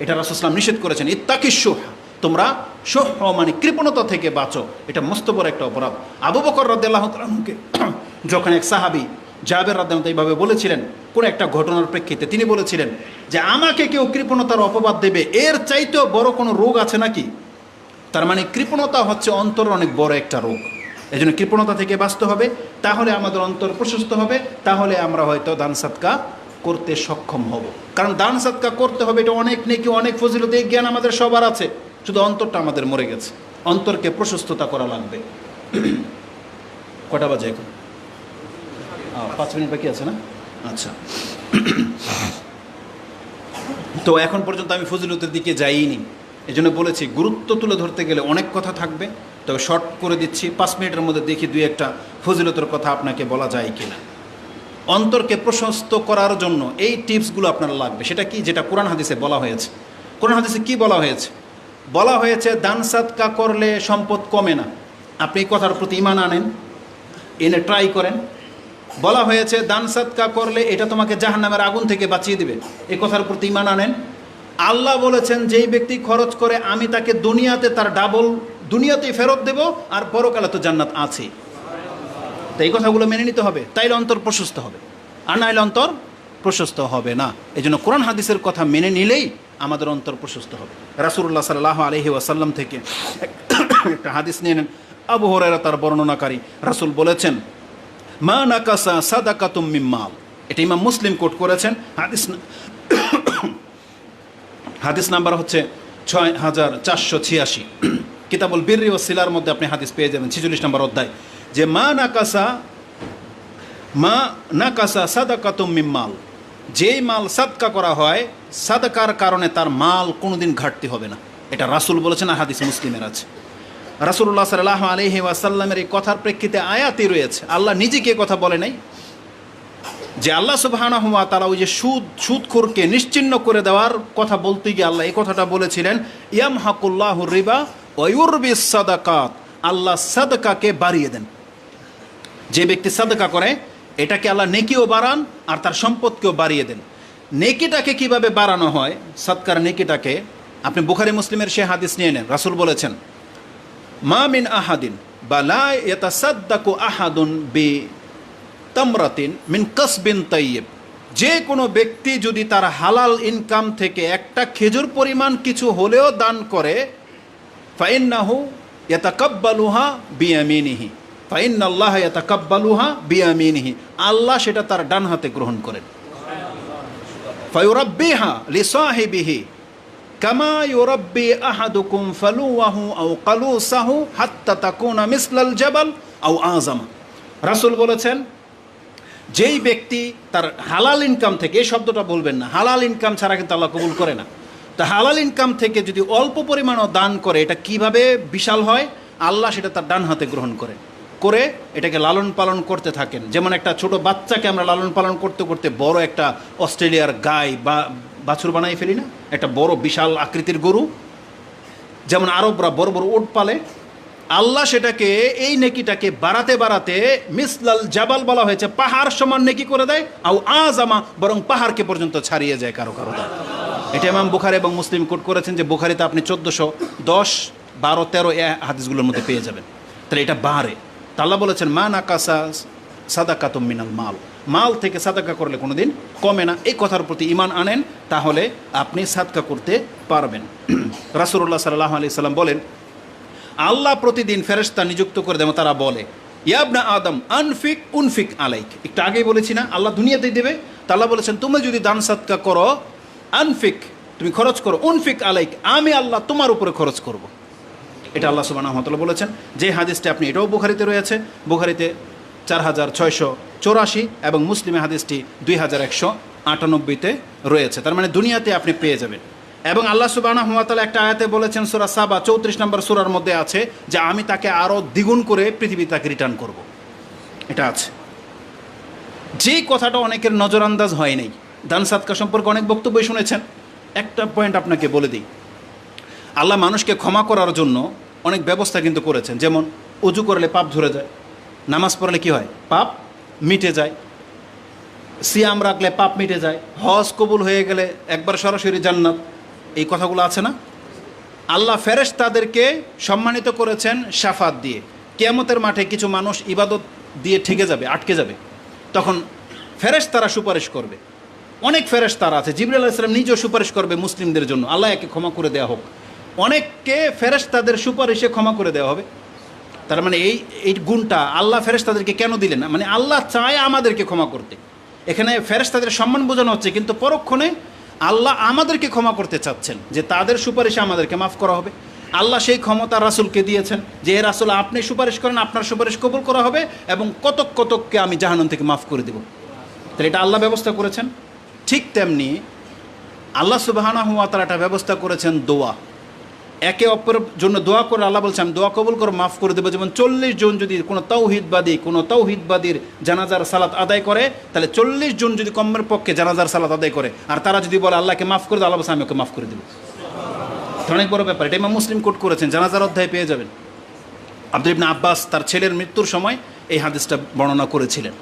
এটা রাসূল সাল্লাল্লাহু আলাইহি ওয়াসাল্লাম নিষেধ করেছেন। ইত্তাকিশ শুহ, তোমরা শুহ মানে কৃপণতা থেকে বাঁচো, এটা মস্ত বড় একটা অপরাধ। আবু বকর রাদিয়াল্লাহু তাআলা আনহুকে যখন এক সাহাবী জাবের রাদিয়াল্লাহু তাআলা এইভাবে বলেছিলেন কোন একটা ঘটনার প্রেক্ষিতে, তিনি বলেছিলেন যে আমাকে কেউ কৃপণতার অপবাদ দেবে, এর চাইতেও বড় কোনো রোগ আছে নাকি? তার মানে কৃপণতা হচ্ছে অন্তরের অনেক বড় একটা রোগ। এই জন্য কৃপণতা থেকে বাঁচতে হবে, তাহলে আমাদের অন্তর প্রশস্ত হবে, তাহলে আমরা হয়তো দান সাদকা করতে সক্ষম হব। কারণ দান সাদকা করতে হবে, এটা অনেক নেকি, অনেক ফজিলত, এই জ্ঞান আমাদের সবার আছে, শুধু অন্তরটা আমাদের মরে গেছে। অন্তরকে প্রশস্ততা করা লাগবে। কটা বাজে এখন? 5 মিনিট বাকি আছে না? আচ্ছা, তো এখন পর্যন্ত আমি ফজিলতের দিকে যাইনি, এই জন্য বলেছি গুরুত্ব তুলে ধরতে গেলে অনেক কথা থাকবে, তবে শর্ট করে দিচ্ছি। 5 মিনিটের মধ্যে দেখি 2-1টা ফজিলতের কথা আপনাকে বলা যায় কিনা। অন্তরকে প্রশস্ত করার জন্য এই টিপসগুলো আপনার লাগবে। সেটা কি? যেটা কোরআন হাদিসে বলা হয়েছে। কোরআন হাদিসে কি বলা হয়েছে? বলা হয়েছে দান সাদকা করলে সম্পদ কমে না। আপনি এই কথার প্রতি ঈমান আনেন, এনে ট্রাই করেন। বলা হয়েছে দান সাদকা করলে এটা তোমাকে জাহান্নামের আগুন থেকে বাঁচিয়ে দিবে, এই কথার প্রতি ঈমান আনেন। আল্লাহ বলেছেন যেই ব্যক্তি খরচ করে আমি তাকে দুনিয়াতে তার ডাবল দুনিয়াতেই ফেরত দেব, আর পরকালে তো জান্নাত আছে। তো এই কথাগুলো মেনে নিতে হবে, তাইলে অন্তর প্রশস্ত হবে, আর নাইলে অন্তর প্রশস্ত হবে না। এই জন্য কোরআন হাদিসের কথা মেনে নিলেই আমাদের অন্তর প্রশস্ত হবে। রাসূলুল্লাহ সাল্লাল্লাহু আলাইহি ওয়াসাল্লাম থেকে একটা হাদিস নিয়ে নেন, আবু হুরায়রা তার বর্ণনাকারী, রাসূল বলেছেন মা নাকাসা সাদাকাতুম মিন মাল। এটা ইমাম মুসলিম কোট করেছেন। হাদিস নাম্বার হচ্ছে 6486, কিতাবুল বিররি ওয়াস সিলার মধ্যে আপনি হাদিস পেয়ে যাবেন, 46 নম্বর অধ্যায়, যে মা নাকাসা সাদাকাতুম মিন মাল, যেই মাল সাদকা করা হয় সাদকার কারণে তার মাল কোনোদিন ঘাটতি হবে না। এটা রাসূল বলেছেন, আর হাদিস মুসলিমের আছে। রাসূলুল্লাহ সাল্লাল্লাহু আলাইহি ওয়াসাল্লামের এই কথার প্রেক্ষিতে আয়াতই রয়েছে। আল্লাহ নিজেকে কথা বলে নাই, যে আল্লাহ সুবহানাহু ওয়া তাআলা ওই যে সুদখোরকে নিশ্চিহ্ন করে দেওয়ার কথা বলতে গিয়ে আল্লাহ এই কথাটা বলেছিলেন, ইয়ামহাকুল্লাহু রিবা ওয়া ইউরবিস সাদাকাত, আল্লাহ সাদকাকে বাড়িয়ে দেন। যে ব্যক্তি সাদকা করে এটাকে আল্লাহ নেকিও বাড়ান আর তার সম্পদকেও বাড়িয়ে দেন। নেকিটাকে কিভাবে বাড়ানো হয়? সাদকার নেকিটাকে আপনি বুখারী মুসলিমের সে হাদিস নিয়ে নেন। রাসূল বলেছেন মা মিন আহাদিন বা লা ইয়াতাসাদ্দাকু আহাদুন বি তামরাতিন মিন কাসবিন তাইয়্যিব, যে কোনো ব্যক্তি যদি তার হালাল ইনকাম থেকে একটা খেজুর পরিমাণ কিছু হলেও দান করে, ফাইন্নাহু ইয়াতাকাব্বালুহা বিয়ামিনিহি, ফাইন্নাল্লাহা ইয়াতাকাব্বালুহা বিয়ামিনিহি, আল্লাহ সেটা তার ডান হাতে গ্রহণ করেন। ফায়ুরাব্বিহা লিসাহিবিহি কামা ইউরাব্বি আহাদুকুম ফালুয়াহু আও কালুসাহু হাত্তা তাকুনা মিসলাল জাবাল আও আযামা। রাসূল বলেছেন যেই ব্যক্তি তার হালাল ইনকাম থেকে, এই শব্দটা বলবেন না, হালাল ইনকাম ছাড়া কিন্তু আল্লাহ কবুল করে না। তা হালাল ইনকাম থেকে যদি অল্প পরিমাণও দান করে, এটা কিভাবে বিশাল হয়? আল্লাহ সেটা তার ডান হাতে গ্রহণ করে এটাকে লালন পালন করতে থাকেন। যেমন একটা ছোট বাচ্চাকে আমরা লালন পালন করতে করতে বড় একটা অস্ট্রেলিয়ার গাই বা বাছুর বানাই ফেলি না, একটা বড় বিশাল আকৃতির গরু। যেমন আরবরা বড় বড় উট পালে, আল্লাহ সেটাকে এই নেকিটাকে বাড়াতে বাড়াতে মিসলাল জাবাল বলা হয়েছে, পাহাড় সমান নেকি করে দেয়। আও আযামা, বরং পাহাড়কে পর্যন্ত ছাড়িয়ে যায় কারো কারো দান। এটা ইমাম বুখারী এবং মুসলিম কোট করেছেন, যে বুখারীতে আপনি 1410, 12, 13 এই হাদিসগুলোর মধ্যে পেয়ে যাবেন। তাহলে এটা বাড়ে। তা আল্লাহ বলেছেন মা নাকাসা সাদাকাতুম মিনাল মাল, মাল থেকে সাদাকা করলে কোনোদিন কমে না। এই কথার প্রতি ঈমান আনেন, তাহলে আপনি সাদকা করতে পারবেন। রাসূলুল্লাহ সাল্লাল্লাহু আলাইহি সাল্লাম বলেন আল্লাহ প্রতিদিন ফেরেশতা নিযুক্ত করে দেন, তারা বলে ইয়া ইবনা আদম আনফিক উনফিক আলাইক। একটু আগেই বলেছি না, আল্লাহ দুনিয়াতেই দেবে। তা আল্লাহ বলেছেন তুমি যদি দান সাদকা করো, আনফিক তুমি খরচ করো, উনফিক আলাইক আমি আল্লাহ তোমার উপরে খরচ করব। এটা আল্লাহ সুবহানাহু ওয়া তাআলা বলেছেন। যে হাদিসটি আপনি, এটাও বুখারীতে রয়েছে, বুখারীতে 4684 এবং মুসলিমে হাদিসটি 2198-তে রয়েছে। তার মানে দুনিয়াতে আপনি পেয়ে যাবেন। এবং আল্লাহ সুবহানাহু ওয়া তাআলা একটা আয়াতে বলেছেন, সূরা সাবা 34 নম্বর সূরার মধ্যে আছে, যে আমি তাকে আরও দ্বিগুণ করে পৃথিবী তাকে রিটার্ন করব। এটা আছে। যেই কথাটা অনেকের নজরান্দাজ হয় নাই, দান সাদকা সম্পর্কে অনেক বক্তব্য শুনেছেন। একটা পয়েন্ট আপনাকে বলে দিই, আল্লাহ মানুষকে ক্ষমা করার জন্য অনেক ব্যবস্থা কিন্তু করেছেন। যেমন উজু করলে পাপ ধরে যায়, নামাজ পড়লে কি হয়? পাপ মিটে যায়, সিয়াম রাখলে পাপ মিটে যায়, হজ কবুল হয়ে গেলে একবার সরাসরি জান্নাত, এই কথাগুলো আছে না? আল্লাহ ফেরেশতাদেরকে সম্মানিত করেছেন শাফাত দিয়ে। কিয়ামতের মাঠে কিছু মানুষ ইবাদত দিয়ে ঠেকে যাবে, আটকে যাবে, তখন ফেরেশতারা সুপারিশ করবে। অনেক ফেরেশতারা আছে, জিবরাইল আলাইহিস সালাম নিজেও সুপারিশ করবে মুসলিমদের জন্য, আল্লাহ একে ক্ষমা করে দেওয়া হোক। অনেককে ফেরেশতাদের সুপারিশে ক্ষমা করে দেওয়া হবে। তার মানে এই গুণটা আল্লাহ ফেরেশতাদেরকে কেন দিলেন না? মানে আল্লাহ চায় আমাদেরকে ক্ষমা করতে। এখানে ফেরেশতাদের সম্মান বোঝানো হচ্ছে, কিন্তু পরক্ষণে আল্লাহ আমাদেরকে ক্ষমা করতে চাচ্ছেন, যে তাদের সুপারিশে আমাদেরকে মাফ করা হবে। আল্লাহ সেই ক্ষমতা রাসূলকে দিয়েছেন, যে এ রাসূল আপনি সুপারিশ করেন, আপনার সুপারিশ কবুল করা হবে এবং কতক কতককে আমি জাহান্নাম থেকে মাফ করে দেব। তাহলে এটা আল্লাহ ব্যবস্থা করেছেন। ঠিক তেমনি আল্লাহ সুবহানাহু ওয়া তাআলা একটা ব্যবস্থা করেছেন দোয়া। একে অপরের জন্য দোয়া করে আল্লাহ বলছেন আমি দোয়া কবুল করে মাফ করে দেবো। যেমন 40 জন যদি কোনো তাওহীদবাদীর জানাজার সালাত আদায় করে, তাহলে 40 জন যদি কমের পক্ষে জানাজার সালাত আদায় করে, আর তারা যদি বলে আল্লাহকে মাফ করে দেয়, আল্লাহ বলছে আমি ওকে মাফ করে দেবো। অনেক বড় ব্যাপার। এটা ইমাম মুসলিম কোট করেছেন, জানাজার অধ্যায় পেয়ে যাবেন। আব্দুল ইবনে আব্বাস তার ছেলের মৃত্যুর সময় এই হাদিসটা বর্ণনা করেছিলেন।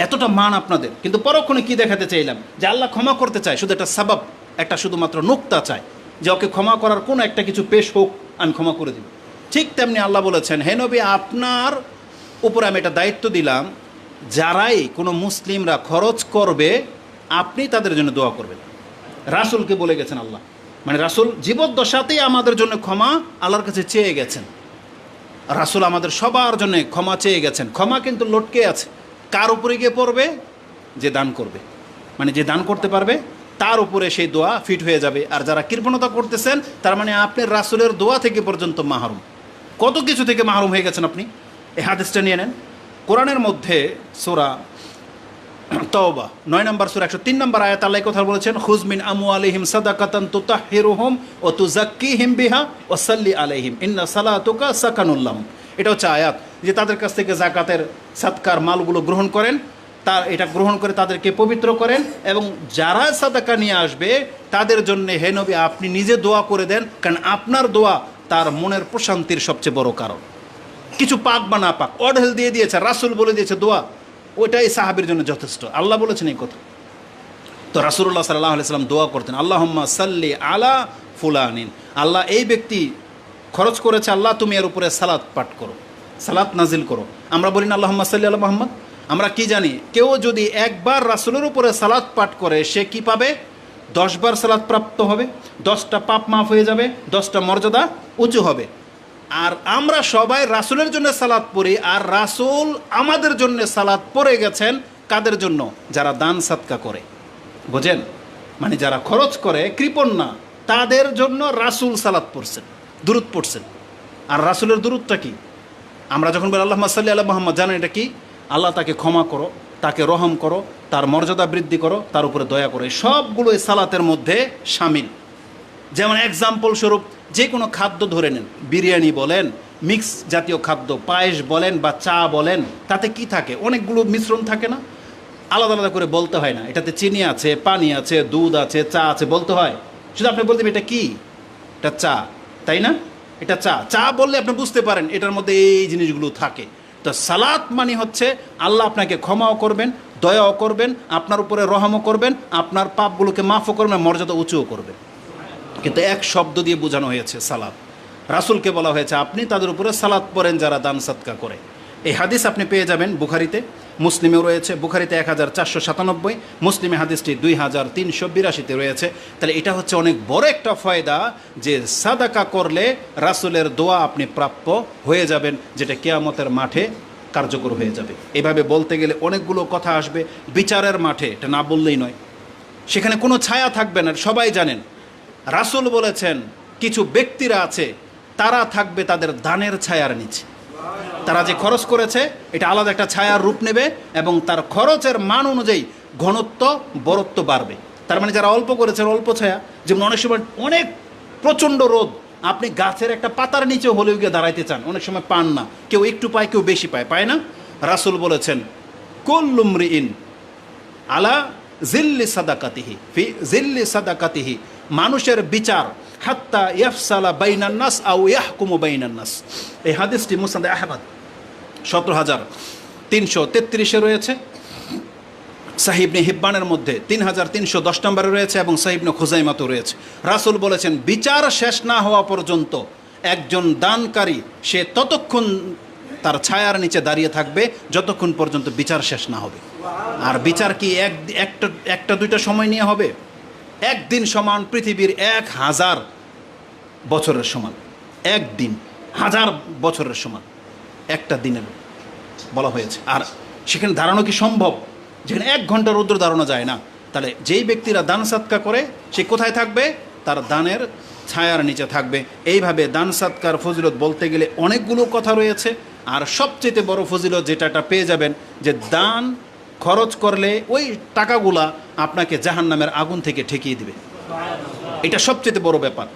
এতটা মান আপনাদের, কিন্তু পরক্ষণে কি দেখাতে চাইলাম, যে আল্লাহ ক্ষমা করতে চায়, শুধু একটা সাবাব, একটা শুধুমাত্র নুকতা চায়, যে ওকে ক্ষমা করার কোনো একটা কিছু পেশ হোক, আমি ক্ষমা করে দিব। ঠিক তেমনি আল্লাহ বলেছেন, হে নবী আপনার উপরে আমি একটা দায়িত্ব দিলাম, যারাই কোনো মুসলিমরা খরচ করবে আপনি তাদের জন্য দোয়া করবেন। রাসূলকে বলে গেছেন আল্লাহ, মানে রাসূল জীবদ্দশাতেই আমাদের জন্য ক্ষমা আল্লাহর কাছে চেয়ে গেছেন। রাসূল আমাদের সবার জন্য ক্ষমা চেয়ে গেছেন। ক্ষমা কিন্তু লটকে আছে, কার উপরে গিয়ে পড়বে? যে দান করবে, মানে যে দান করতে পারবে তার উপরে সেই দোয়া ফিট হয়ে যাবে। আর যারা কৃপণতা করতেছেন, তার মানে আপনি রাসূলের দোয়া থেকে পর্যন্ত মাহরুম, কত কিছু থেকে মাহরুম হয়ে গেছেন আপনি। এই হাদিসটা নিয়ে নেন, কোরআনের মধ্যে সূরা তাওবা 9 নম্বর সূরা 103 নম্বর আয়াত আল্লাহ কথা বলেছেন, খুয মিন আমওয়ালিহিম সাদাকাতান তুতাহহিরুহুম ওয়া তুযাক্কিহিম বিহা ওয়া সাল্লি আলাইহিম ইন্না সালাতুকা সাকানুল লাহুম। এটা হচ্ছে আয়াত, যে তাদের কাছ থেকে যাকাতের সাদকার মালগুলো গ্রহণ করেন, এটা গ্রহণ করে তাদেরকে পবিত্র করেন, এবং যারা সাদাকা নিয়ে আসবে তাদের জন্য হে নবী আপনি নিজে দোয়া করে দেন, কারণ আপনার দোয়া তার মনের প্রশান্তির সবচেয়ে বড় কারণ। কিছু পাক বা না পাক অঢেল দিয়ে দিয়েছে, রাসূল বলে দিয়েছে দোয়া, ওইটাই সাহাবীর জন্য যথেষ্ট। আল্লাহ বলেছেন এই কথা। তো রাসূলুল্লাহ সাল্লাল্লাহু আলাইহি ওয়াসাল্লাম দোয়া করতেন, আল্লাহুম্মা সাল্লি আলা ফুলানিন, আল্লাহ এই ব্যক্তি খরচ করেছে, আল্লাহ তুমি এর উপরে সালাত পাঠ করো, সালাত নাজিল করো। আমরা বলি না আল্লাহুম্মা সাল্লি আলা মুহাম্মদ? আমরা কি জানি, কেউ যদি একবার রাসূলের উপরে সালাত পাঠ করে সে কি পাবে? 10 বার সালাত প্রাপ্ত হবে, 10টা পাপ মাফ হয়ে যাবে, 10টা মর্যাদা উঁচু হবে। আর আমরা সবাই রাসূলের জন্য সালাত পড়ি, আর রাসূল আমাদের জন্য সালাত পড়ে গেছেন কাদের জন্য? যারা দান সাদকা করে, বোঝেন? মানে যারা খরচ করে, কৃপণ না, তাদের জন্য রাসূল সালাত পড়ছেন, দুরূদ পড়ছেন। আর রাসূলের দুরূদটা কি? আমরা যখন বলি আল্লাহুম্মা সাল্লি আলা মুহাম্মদ, জানেন এটা কি? আল্লাহ তাকে ক্ষমা করো, তাকে রহম করো, তার মর্যাদা বৃদ্ধি করো, তার উপরে দয়া করো। সবগুলো এই সালাতের মধ্যে শামিল। যেমন এক্সাম্পল স্বরূপ যে কোনো খাদ্য ধরে নেন, বিরিয়ানি বলেন, মিক্স জাতীয় খাদ্য, পায়েস বলেন বা চা বলেন, তাতে কি থাকে? অনেকগুলো মিশ্রণ থাকে না? আলাদা আলাদা করে বলতে হয় না, এটাতে চিনি আছে, পানি আছে, দুধ আছে, চা আছে, বলতে হয়। শুধু আপনি বলতে এটা কি? এটা চা, তাই না? এটা চা। চা বললে আপনি বুঝতে পারেন এটার মধ্যে এই জিনিসগুলো থাকে। তো সালাত মানে হচ্ছে আল্লাহ আপনাকে ক্ষমাও করবেন, দয়াও করবেন, আপনার উপরে রহমও করবেন, আপনার পাপগুলোকে মাফও করবেন, মর্যাদা উঁচুও করবেন। কিন্তু এক শব্দ দিয়ে বোঝানো হয়েছে সালাত। রাসূলকে বলা হয়েছে আপনি তাদের উপরে সালাত পড়েন যারা দান সাদকা করে। এই হাদিস আপনি পেয়ে যাবেন বুখারীতে, মুসলিমেও রয়েছে। বুখারীতে 1497, মুসলিমে হাদিসটি 2382-তে রয়েছে। তাহলে এটা হচ্ছে অনেক বড় একটা ফায়দা, যে সাদাকা করলে রাসূলের দোয়া আপনি প্রাপ্য হয়ে যাবেন, যেটা কিয়ামতের মাঠে কার্যকর হয়ে যাবে। এভাবে বলতে গেলে অনেকগুলো কথা আসবে। বিচারের মাঠে এটা না বললেই নয়, সেখানে কোনো ছায়া থাকবে না, সবাই জানেন। রাসূল বলেছেন কিছু ব্যক্তিরা আছে, তারা থাকবে তাদের দানের ছায়ার নিচে। তারা যে খরচ করেছে এটা আলাদা একটা ছায়ার রূপ নেবে, এবং তার খরচের মান অনুযায়ী ঘনত্ব বরত্ব বাড়বে। তার মানে যারা অল্প করেছেন অল্প ছায়া, যেমন অনেক সময় অনেক প্রচণ্ড রোদ, আপনি গাছের একটা পাতার নিচে হলেও গিয়ে দাঁড়াইতে চান, অনেক সময় পান না, কেউ একটু পায় কেউ বেশি পায়, পায় না? রাসূল বলেছেন কুল্লু মরিইন আলা জিল্লি সাদাকাতিহি, ফি জিল্লি সাদাকাতিহি, মানুষের বিচার হাত্তা ইয়াফসালা বাইনান নাস আও ইয়াহকুমু বাইনান নাস। এই হাদিসটি মুসনাদ আহমদ 17333-এ রয়েছে, সহিহ ইবনে হিব্বানের মধ্যে 3310 নম্বরে রয়েছে এবং সহিহ ইবনে খুজাইমাতেও রয়েছে। রাসূল বলেছেন, বিচার শেষ না হওয়া পর্যন্ত একজন দানকারী সে ততক্ষণ তার ছায়ার নিচে দাঁড়িয়ে থাকবে যতক্ষণ পর্যন্ত বিচার শেষ না হবে। আর বিচার কি একটা দুইটা সময় নিয়ে হবে? একদিন সমান পৃথিবীর 1000 বছরের সমান। একদিন 1000 বছরের সমান একটা দিনের বলা হয়েছে। আর সেখানে দাঁড়ানো কি সম্ভব? যেখানে 1 ঘন্টা রৌদ্র দাঁড়ানো যায় না। তাহলে যেই ব্যক্তিরা দান সাদকা করে সে কোথায় থাকবে? তার দানের ছায়ার নিচে থাকবে। এইভাবে দান সাদকার ফজিলত বলতে গেলে অনেকগুলো কথা রয়েছে। আর সবচেয়ে বড় ফজিলত যেটা পেয়ে যাবেন, যে দান খরচ করলে ওই টাকাগুলা আপনাকে জাহান্নামের আগুন থেকে ঠেকিয়ে দিবে। এটা সবচেয়ে বড় ব্যাপার।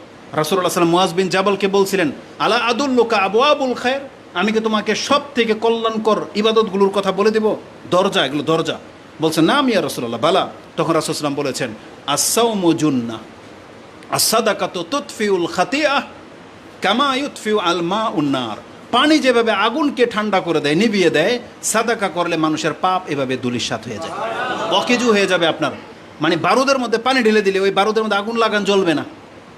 রাসূলুল্লাহ সাল্লাল্লাহু আলাইহি ওয়াসাল্লাম মুআয বিন জাবালকে বলছিলেন, আলা আদুল্লুকা আবওয়াবুল খায়র, আমি কি তোমাকে সব থেকে কল্যাণকর ইবাদতগুলোর কথা বলে দেব? দরজা, এগুলো দরজা। বলছেন, নাম ইয়া রাসূলুল্লাহ, বালা। তখন রাসূল সাল্লাল্লাহু আলাইহি ওয়াসাল্লাম বলেছেন, আস-সাওমু জুন্নাহ, আস-সাদাকাতু তুতফিউল খাতিআহ কামা ইউতফিউ আল মাউন নার। পানি যেভাবে আগুনকে ঠান্ডা করে দেয়, নিভিয়ে দেয়, সাদাকা করলে মানুষের পাপ এভাবে ধূলিসাৎ হয়ে যায়, অকেজু হয়ে যাবে আপনার। মানে বারুদের মধ্যে পানি ঢেলে দিলে ওই বারুদের মধ্যে আগুন লাগান জ্বলবে না।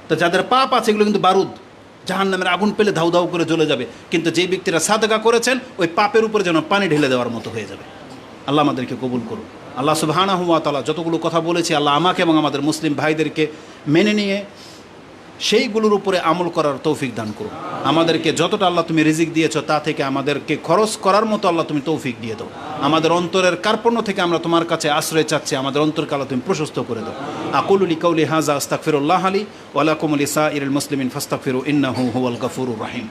তো যাদের পাপ আছে এগুলো কিন্তু বারুদ, জাহান্নামের আগুন পেলে ধাউ ধাউ করে জ্বলে যাবে। কিন্তু যেই ব্যক্তিরা সাদকা করেছেন ওই পাপের উপরে যেন পানি ঢেলে দেওয়ার মতো হয়ে যাবে। আল্লাহ আমাদেরকে কবুল করুন। আল্লাহ সুবহানাহু ওয়া তাআলা যতগুলো কথা বলেছি, আল্লাহ আমাকে এবং আমাদের মুসলিম ভাইদেরকে মেনে নিয়ে সেইগুলোর উপরে আমল করার তৌফিক দান করুন। আমাদেরকে যতটা আল্লাহ তুমি রিজিক দিয়েছো তা থেকে আমাদেরকে খরচ করার মতো আল্লাহ তুমি তৌফিক দিয়ে দাও। আমাদের অন্তরের কার্পণ্য থেকে আমরা তোমার কাছে আশ্রয় চাচ্ছি, আমাদের অন্তরকে আল্লাহ তুমি প্রশস্ত করে দাও। আকুলু লিকাউলি হাযা আস্তাগফিরুল্লাহ লি ওয়া লাকুম ওয়া লিসাইরিল মুসলিমিন ফাস্তাগফিরু ইন্নাহু হুয়াল গফুরুর রাহিম।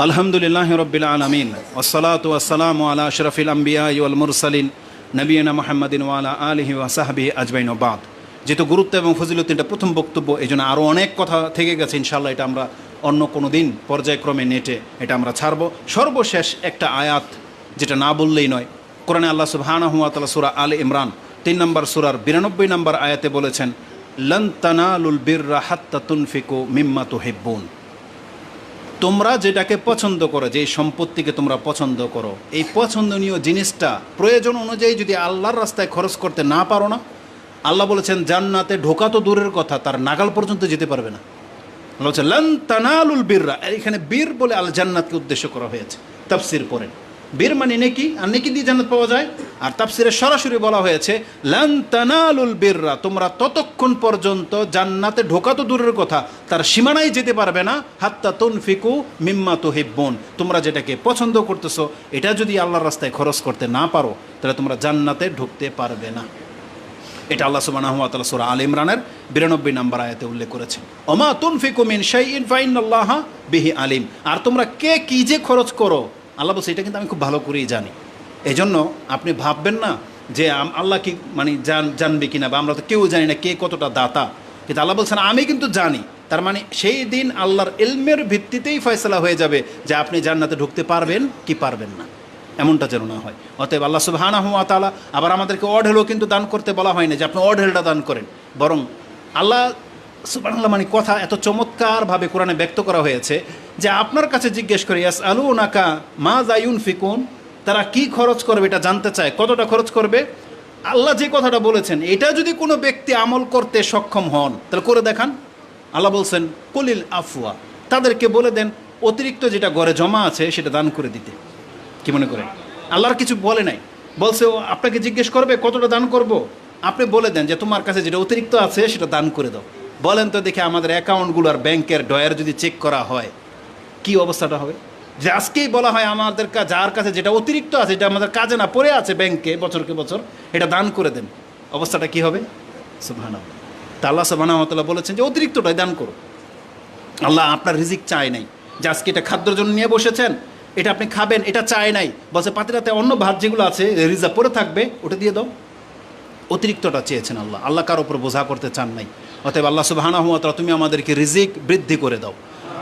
আলহামদুলিল্লাহি রাব্বিল আলামিন ওয়াসসালাতু ওয়াসসালামু আলা আশরাফিল আমবিয়া ওয়াল মুরসালিন নবিয়িনা মুহাম্মাদিন ওয়া আলা আলিহি ওয়া সাহবিহি আজমাইন ওয়া বাদ। যেহেতু গুরুত্ব এবং ফজিলত এটা প্রথম বক্তব্য, এই জন্য আরও অনেক কথা থেকে গেছে। ইনশাআল্লাহ এটা আমরা অন্য কোনো দিন পর্যায়ক্রমে নেটে এটা আমরা ছাড়বো। সর্বশেষ একটা আয়াত যেটা না বললেই নয়, কোরআনে আল্লাহ সুবহানাহু ওয়া তাআলা সূরা আলে ইমরান 3 নম্বর সূরার 92 নম্বর আয়াতে বলেছেন, লান তানালুল বিররা হাত্তা তুনফিকু মিম্মা তুহিব্বুন। তোমরা যেটাকে পছন্দ করো, যে সম্পত্তিকে তোমরা পছন্দ করো, এই পছন্দনীয় জিনিসটা প্রয়োজন অনুযায়ী যদি আল্লাহর রাস্তায় খরচ করতে না পারো না, আল্লাহ বলেছেন জান্নাতে ঢোকা তো দূরের কথা, তার নাগাল পর্যন্ত যেতে পারবে না। আল্লাহ বলছেন লান তানালুল বিররা, এখানে বীর বলে আল জান্নাতকে উদ্দেশ্য করা হয়েছে। তাফসীর পড়েন, বীর মানে নেকি, আর নেকি দিয়ে জান্নাত পাওয়া যায়। আর তাফসীরে সরাসরি বলা হয়েছে লান তানালুল বিররা, তোমরা ততক্ষণ পর্যন্ত জান্নাতে ঢোকা তো দূরের কথা, তার সীমানায় যেতে পারবে না, হাত্তা তুনফিকু মিম্মা তুহিব্বুন, তোমরা যেটাকে পছন্দ করতেছো এটা যদি আল্লাহর রাস্তায় খরচ করতে না পারো তাহলে তোমরা জান্নাতে ঢুকতে পারবে না। এটা আল্লাহ সুবহানাহু ওয়া তাআলা সূরা আলে ইমরানের 92 নম্বর আয়াতে উল্লেখ করেছেন, ওমা তুনফিকু মিন শাইইন ফাইন্নাল্লাহা বিহি আলিম। আর তোমরা কে কি যে খরচ করো, আল্লাহ বলছে এটা কিন্তু আমি খুব ভালো করেই জানি। এই জন্য আপনি ভাববেন না যে আল্লাহ কি মানে জানবে কিনা, বা আমরা তো কেউ জানি না কে কতটা দাতা, কিন্তু আল্লাহ বলছেন আমি কিন্তু জানি। তার মানে সেই দিন আল্লাহর ইলমের ভিত্তিতেই ফয়সালা হয়ে যাবে যে আপনি জান্নাতে ঢুকতে পারবেন কি পারবেন না, এমনটা যেন না হয়। অতএব আল্লাহ সুবহানাহু ওয়া তাআলা আবার আমাদেরকে অঢেলও কিন্তু দান করতে বলা হয়নি যে আপনি অঢেলটা দান করেন, বরং আল্লাহ সুবহানাল্লাহ মানে কথা এত চমৎকারভাবে কোরআনে ব্যক্ত করা হয়েছে যে আপনার কাছে জিজ্ঞেস করে ইয়াসআলুনাকা মাযা ইউনফিকুন, তারা কি খরচ করবে এটা জানতে চায়, কতটা খরচ করবে। আল্লাহ যে কথাটা বলেছেন এটা যদি কোনো ব্যক্তি আমল করতে সক্ষম হন তাহলে করে দেখান। আল্লাহ বলছেন কুলিল আফওয়া, তাদেরকে বলে দেন অতিরিক্ত যেটা ঘরে জমা আছে সেটা দান করে দিতে। কি মনে করেন? আল্লাহর কিছু বলে নাই, বলছে ও আপনাকে জিজ্ঞেস করবে কতটা দান করব, আপনি বলে দেন যে তোমার কাছে যেটা অতিরিক্ত আছে সেটা দান করে দাও। বলেন তো দেখে আমাদের অ্যাকাউন্টগুলো আর ব্যাংকের ডয়ার যদি চেক করা হয় কি অবস্থাটা হবে? যে আজকেই বলা হয় আমাদের যার কাছে যেটা অতিরিক্ত আছে, যেটা আমাদের কাজে না পড়ে আছে ব্যাংকে বছরকে বছর, এটা দান করে দেন, অবস্থাটা কি হবে? সুবহানাল্লাহ। তা আল্লাহ সুবহানাহু ওয়া তাআলা বলেছেন যে অতিরিক্তটাই দান করো। আল্লাহ আপনার রিজিক চায় নাই যে আজকে এটা খাদ্যের জন্য নিয়ে বসেছেন, এটা আপনি খাবেন, এটা চায় নাই। বলছে পাতিলাতে অন্য ভাত যেগুলো আছে রিজার্ভ পড়ে থাকবে ওটা দিয়ে দাও। অতিরিক্তটা চেয়েছেন আল্লাহ, আল্লাহ কার উপর বোঝা করতে চান নাই। অতএব আল্লাহ সুবহানাহু ওয়া তাআলা তুমি আমাদেরকে রিজিক বৃদ্ধি করে দাও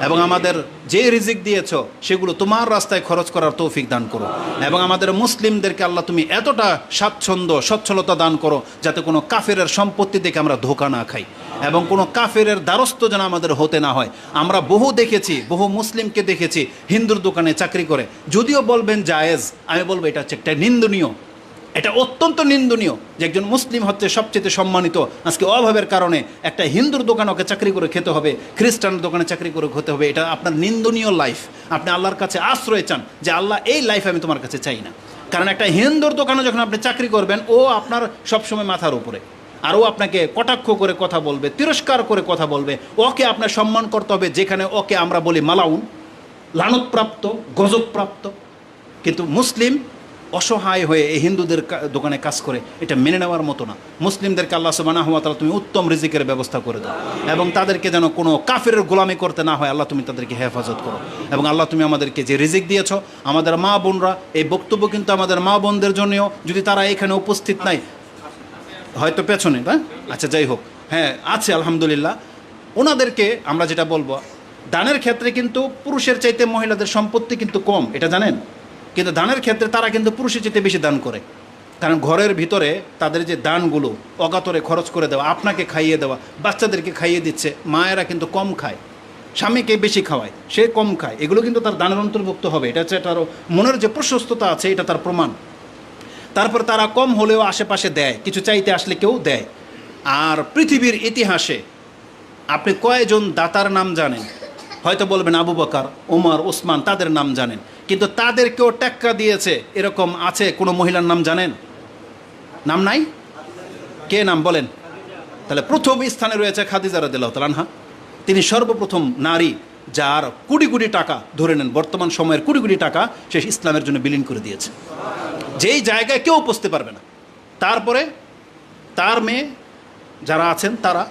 এবং আমাদের যে রিজিক দিয়েছ সেগুলো তোমার রাস্তায় খরচ করার তৌফিক দান করো, এবং আমাদের মুসলিমদেরকে আল্লাহ তুমি এতটা স্বাচ্ছন্দ্য সচ্ছলতা দান করো যাতে কোনো কাফেরের সম্পত্তি দেখে আমরা ধোঁকা না খাই, এবং কোনো কাফেরের দ্বারস্থ যেন আমাদের হতে না হয়। আমরা বহু দেখেছি, বহু মুসলিমকে দেখেছি হিন্দুর দোকানে চাকরি করে। যদিও বলবেন জায়েজ, আমি বলবো এটা হচ্ছে একটা নিন্দনীয়, এটা অত্যন্ত নিন্দনীয় যে একজন মুসলিম হচ্ছে সবচেয়ে সম্মানিত, আজকে অভাবের কারণে একটা হিন্দুর দোকানে ওকে চাকরি করে খেতে হবে, খ্রিস্টানের দোকানে চাকরি করে খেতে হবে। এটা আপনার নিন্দনীয় লাইফ। আপনি আল্লাহর কাছে আশ্রয় চান যে আল্লাহ এই লাইফ আমি তোমার কাছে চাই না। কারণ একটা হিন্দুর দোকানে যখন আপনি চাকরি করবেন, ও আপনার সবসময় মাথার উপরে, আর ও আপনাকে কটাক্ষ করে কথা বলবে, তিরস্কার করে কথা বলবে। ওকে আপনার সম্মান করতে হবে, যেখানে ওকে আমরা বলি মালাউন, লানতপ্রাপ্ত, গজবপ্রাপ্ত। কিন্তু মুসলিম অসহায় হয়ে এই হিন্দুদের দোকানে কাজ করে, এটা মেনে নেওয়ার মতো না। মুসলিমদেরকে আল্লাহ সুবহানাহু ওয়া তাআলা তুমি উত্তম রিজিকের ব্যবস্থা করে দাও, এবং তাদেরকে যেন কোনো কাফেরের গোলামি করতে না হয়। আল্লাহ তুমি তাদেরকে হেফাজত করো, এবং আল্লাহ তুমি আমাদেরকে যে রিজিক দিয়েছ, আমাদের মা বোনরা, এই বক্তব্য কিন্তু আমাদের মা বোনদের জন্যও, যদি তারা এখানে উপস্থিত নাই, হয়তো পেছনে, হ্যাঁ আচ্ছা যাই হোক, হ্যাঁ আছে আলহামদুলিল্লাহ, ওনাদেরকে আমরা যেটা বলবো, দানের ক্ষেত্রে কিন্তু পুরুষের চাইতে মহিলাদের সম্পত্তি কিন্তু কম, এটা জানেন। কিন্তু দানের ক্ষেত্রে তারা কিন্তু পুরুষের চাইতে বেশি দান করে। কারণ ঘরের ভিতরে তাদের যে দানগুলো অগাতরে খরচ করে দেওয়া, আপনাকে খাইয়ে দেওয়া, বাচ্চাদেরকে খাইয়ে দিচ্ছে, মায়েরা কিন্তু কম খায়, স্বামীকে বেশি খাওয়ায়, সে কম খায়, এগুলো কিন্তু তার দানের অন্তর্ভুক্ত হবে। এটা হচ্ছে তার মনের যে প্রশস্ততা আছে, এটা তার প্রমাণ। তারপর তারা কম হলেও আশেপাশে দেয়, কিছু চাইতে আসলে কেউ দেয়। আর পৃথিবীর ইতিহাসে আপনি কয়জন দাতার নাম জানেন? হয়তো বলবেন আবু বকর, ওমর, ওসমান, তাদের নাম জানেন, কিন্তু তাদেরকেও টেক্কা দিয়েছে এরকম আছে কোনো মহিলার নাম জানেন? নাম নাই? কে নাম বলেন? তাহলে প্রথম স্থানে রয়েছে খাদিজা রাদিয়াল্লাহু তাআলা আনহা। তিনি সর্বপ্রথম নারী যার কোটি কোটি টাকা, ধরে নেন বর্তমান সময়ের কোটি কোটি টাকা, সে ইসলামের জন্য বিলীন করে দিয়েছে, যেই জায়গায় কেউ পৌঁছতে পারবে না। তারপরে তার মেয়ে যারা আছেন তারা।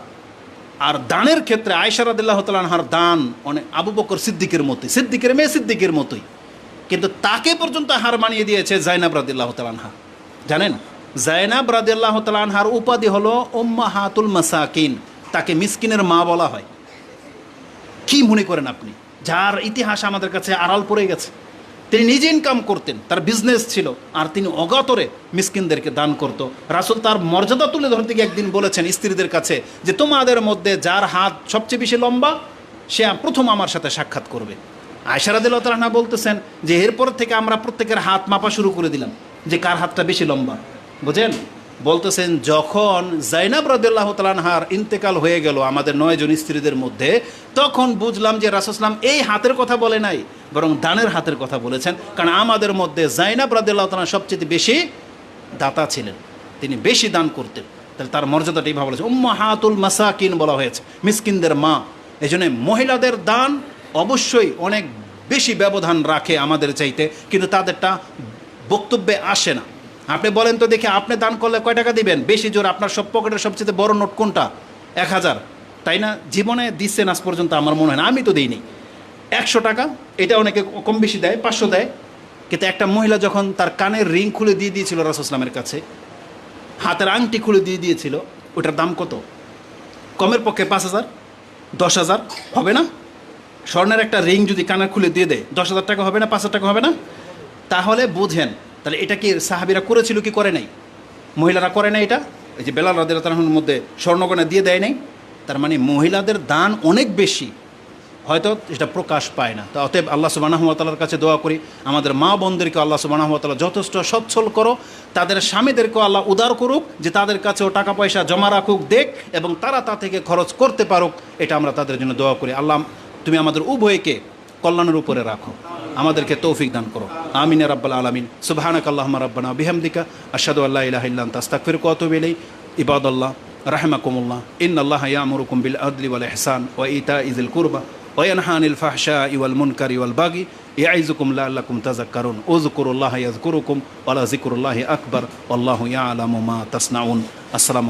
আর দানের ক্ষেত্রে আয়েশা রাদিয়াল্লাহু তাআলা আনহার দান অনেক আবু বকর সিদ্দিকের মতোই, সিদ্দিকের মেয়ে সিদ্দিকের মতোই, কিন্তু তাকে পর্যন্ত হার মানিয়ে দিয়েছে জাইনাব রাদিয়াল্লাহু তাআলা আনহা। জানেন, জাইনাব রাদিয়াল্লাহু তাআলা আনহার উপাধি হলো উম্মাহাতুল মাসাকিন, তাকে মিসকিনের মা বলা হয়। কি মনে করেন আপনি? যার ইতিহাস আমাদের কাছে আড়াল পড়ে গেছে। তিনি নিজে ইনকাম করতেন, তার বিজনেস ছিল, আর তিনি অগাতরে মিসকিনদেরকে দান করত। রাসূল তার মর্যাদা তুলে ধরতে গিয়ে একদিন বলেছেন স্ত্রীদের কাছে যে তোমাদের মধ্যে যার হাত সবচেয়ে বেশি লম্বা, সে প্রথম আমার সাথে সাক্ষাৎ করবে। আয়েশা রাদিয়াল্লাহু তাআলা আনহা বলতেছেন যে এরপর থেকে আমরা প্রত্যেকের হাত মাপা শুরু করে দিলাম যে কার হাতটা বেশি লম্বা। বুঝেন? বলতেছেন যখন জাইনাব রাদিয়াল্লাহু তাআলা আনহার ইন্তেকাল হয়ে গেল আমাদের 9 জন স্ত্রীদের মধ্যে, তখন বুঝলাম যে রাসূল সাল্লাল্লাহু আলাইহি ওয়াসাল্লাম এই হাতের কথা বলে নাই, বরং দানের হাতের কথা বলেছেন। কারণ আমাদের মধ্যে জাইনাব রাদিয়াল্লাহু তাআলা সবচেয়ে বেশি দাতা ছিলেন, তিনি বেশি দান করতেন। তাহলে তার মর্যাদাটাই ভালো বলেছে, উম্মাহাতুল মাসাকিন বলা হয়েছে, মিসকিনদের মা। এই জন্য মহিলাদের দান অবশ্যই অনেক বেশি ব্যবধান রাখে আমাদের চাইতে, কিন্তু তাদেরটা বক্তব্যে আসে না। আপনি বলেন তো দেখে, আপনি দান করলে কয় টাকা দিবেন? বেশি জোর আপনার সব পকেটের সবচেয়ে বড় নোট কোনটা? 1000, তাই না? জীবনে দিচ্ছেন আজ পর্যন্ত? আমার মনে হয় না, আমি তো দিইনি। 100 টাকা, এটা অনেকে কম বেশি দেয়, 500 দেয়। কিন্তু একটা মহিলা যখন তার কানের রিং খুলে দিয়ে দিয়েছিল রাসূল সাল্লামের কাছে, হাতের আংটি খুলে দিয়ে দিয়েছিল, ওটার দাম কত? কমের পক্ষে 5000, 10,000 হবে না? স্বর্ণের একটা রিং যদি কানের খুলে দিয়ে দেয়, 10,000 টাকা হবে না? 5,000 টাকা হবে না? তাহলে বুঝেন, তাহলে এটা কি সাহাবীরা করেছিল কি করে নাই? মহিলারা করে নাই এটা? এই যে বেলাল রাদিয়াল্লাহু তাআলার মধ্যে স্বর্ণগয়না দিয়ে দেয় নাই, তার মানে মহিলাদের দান অনেক বেশি, হয়তো এটা প্রকাশ পায় না। তো অতএব আল্লাহ সুবহানাহু ওয়া তাআলার কাছে দোয়া করি, আমাদের মা বোনদেরকে আল্লাহ সুবহানাহু ওয়া তাআলা যথেষ্ট সচ্ছল করো, তাদের স্বামীদেরকেও আল্লাহ উদার করুক, যে তাদের কাছেও টাকা পয়সা জমা রাখুক, দেখ, এবং তারা তা থেকে খরচ করতে পারুক। এটা আমরা তাদের জন্য দোয়া করি। আল্লাহ তুমি আমাদের উভয়কে কল্যাণের উপরে রাখো, আমাদেরকে তৌফিক দান করো। আমিন ইয়া রাব্বাল আলামিন। সুবহানাকাল্লাহুম্মা রাব্বানা বিহামদিকা আশহাদু আল্লা ইলাহা ইল্লা আনতা আস্তাগফিরুকা ওয়া আতুবু ইলাইক। ইবাদাল্লাহ রাহিমাকুমুল্লাহ, ইন্নাল্লাহা ইয়া'মুরুকুম বিল আদলি ওয়াল ইহসান ওয়া ইতা'i যিল কুরবা ওয়া ইয়ানহা আনিল ফাহশা'i ওয়াল মুনকারি ওয়াল বাগি ইয়া'iযুকুম লা'আল্লাকুম তাযাক্কারুন। উযকুরুল্লাহা ইয়াযকুরুকুম ওয়া লা যিকরুল্লাহি আকবার ওয়াল্লাহু ইয়া'লামু মা তাসনাউন। আসসালামু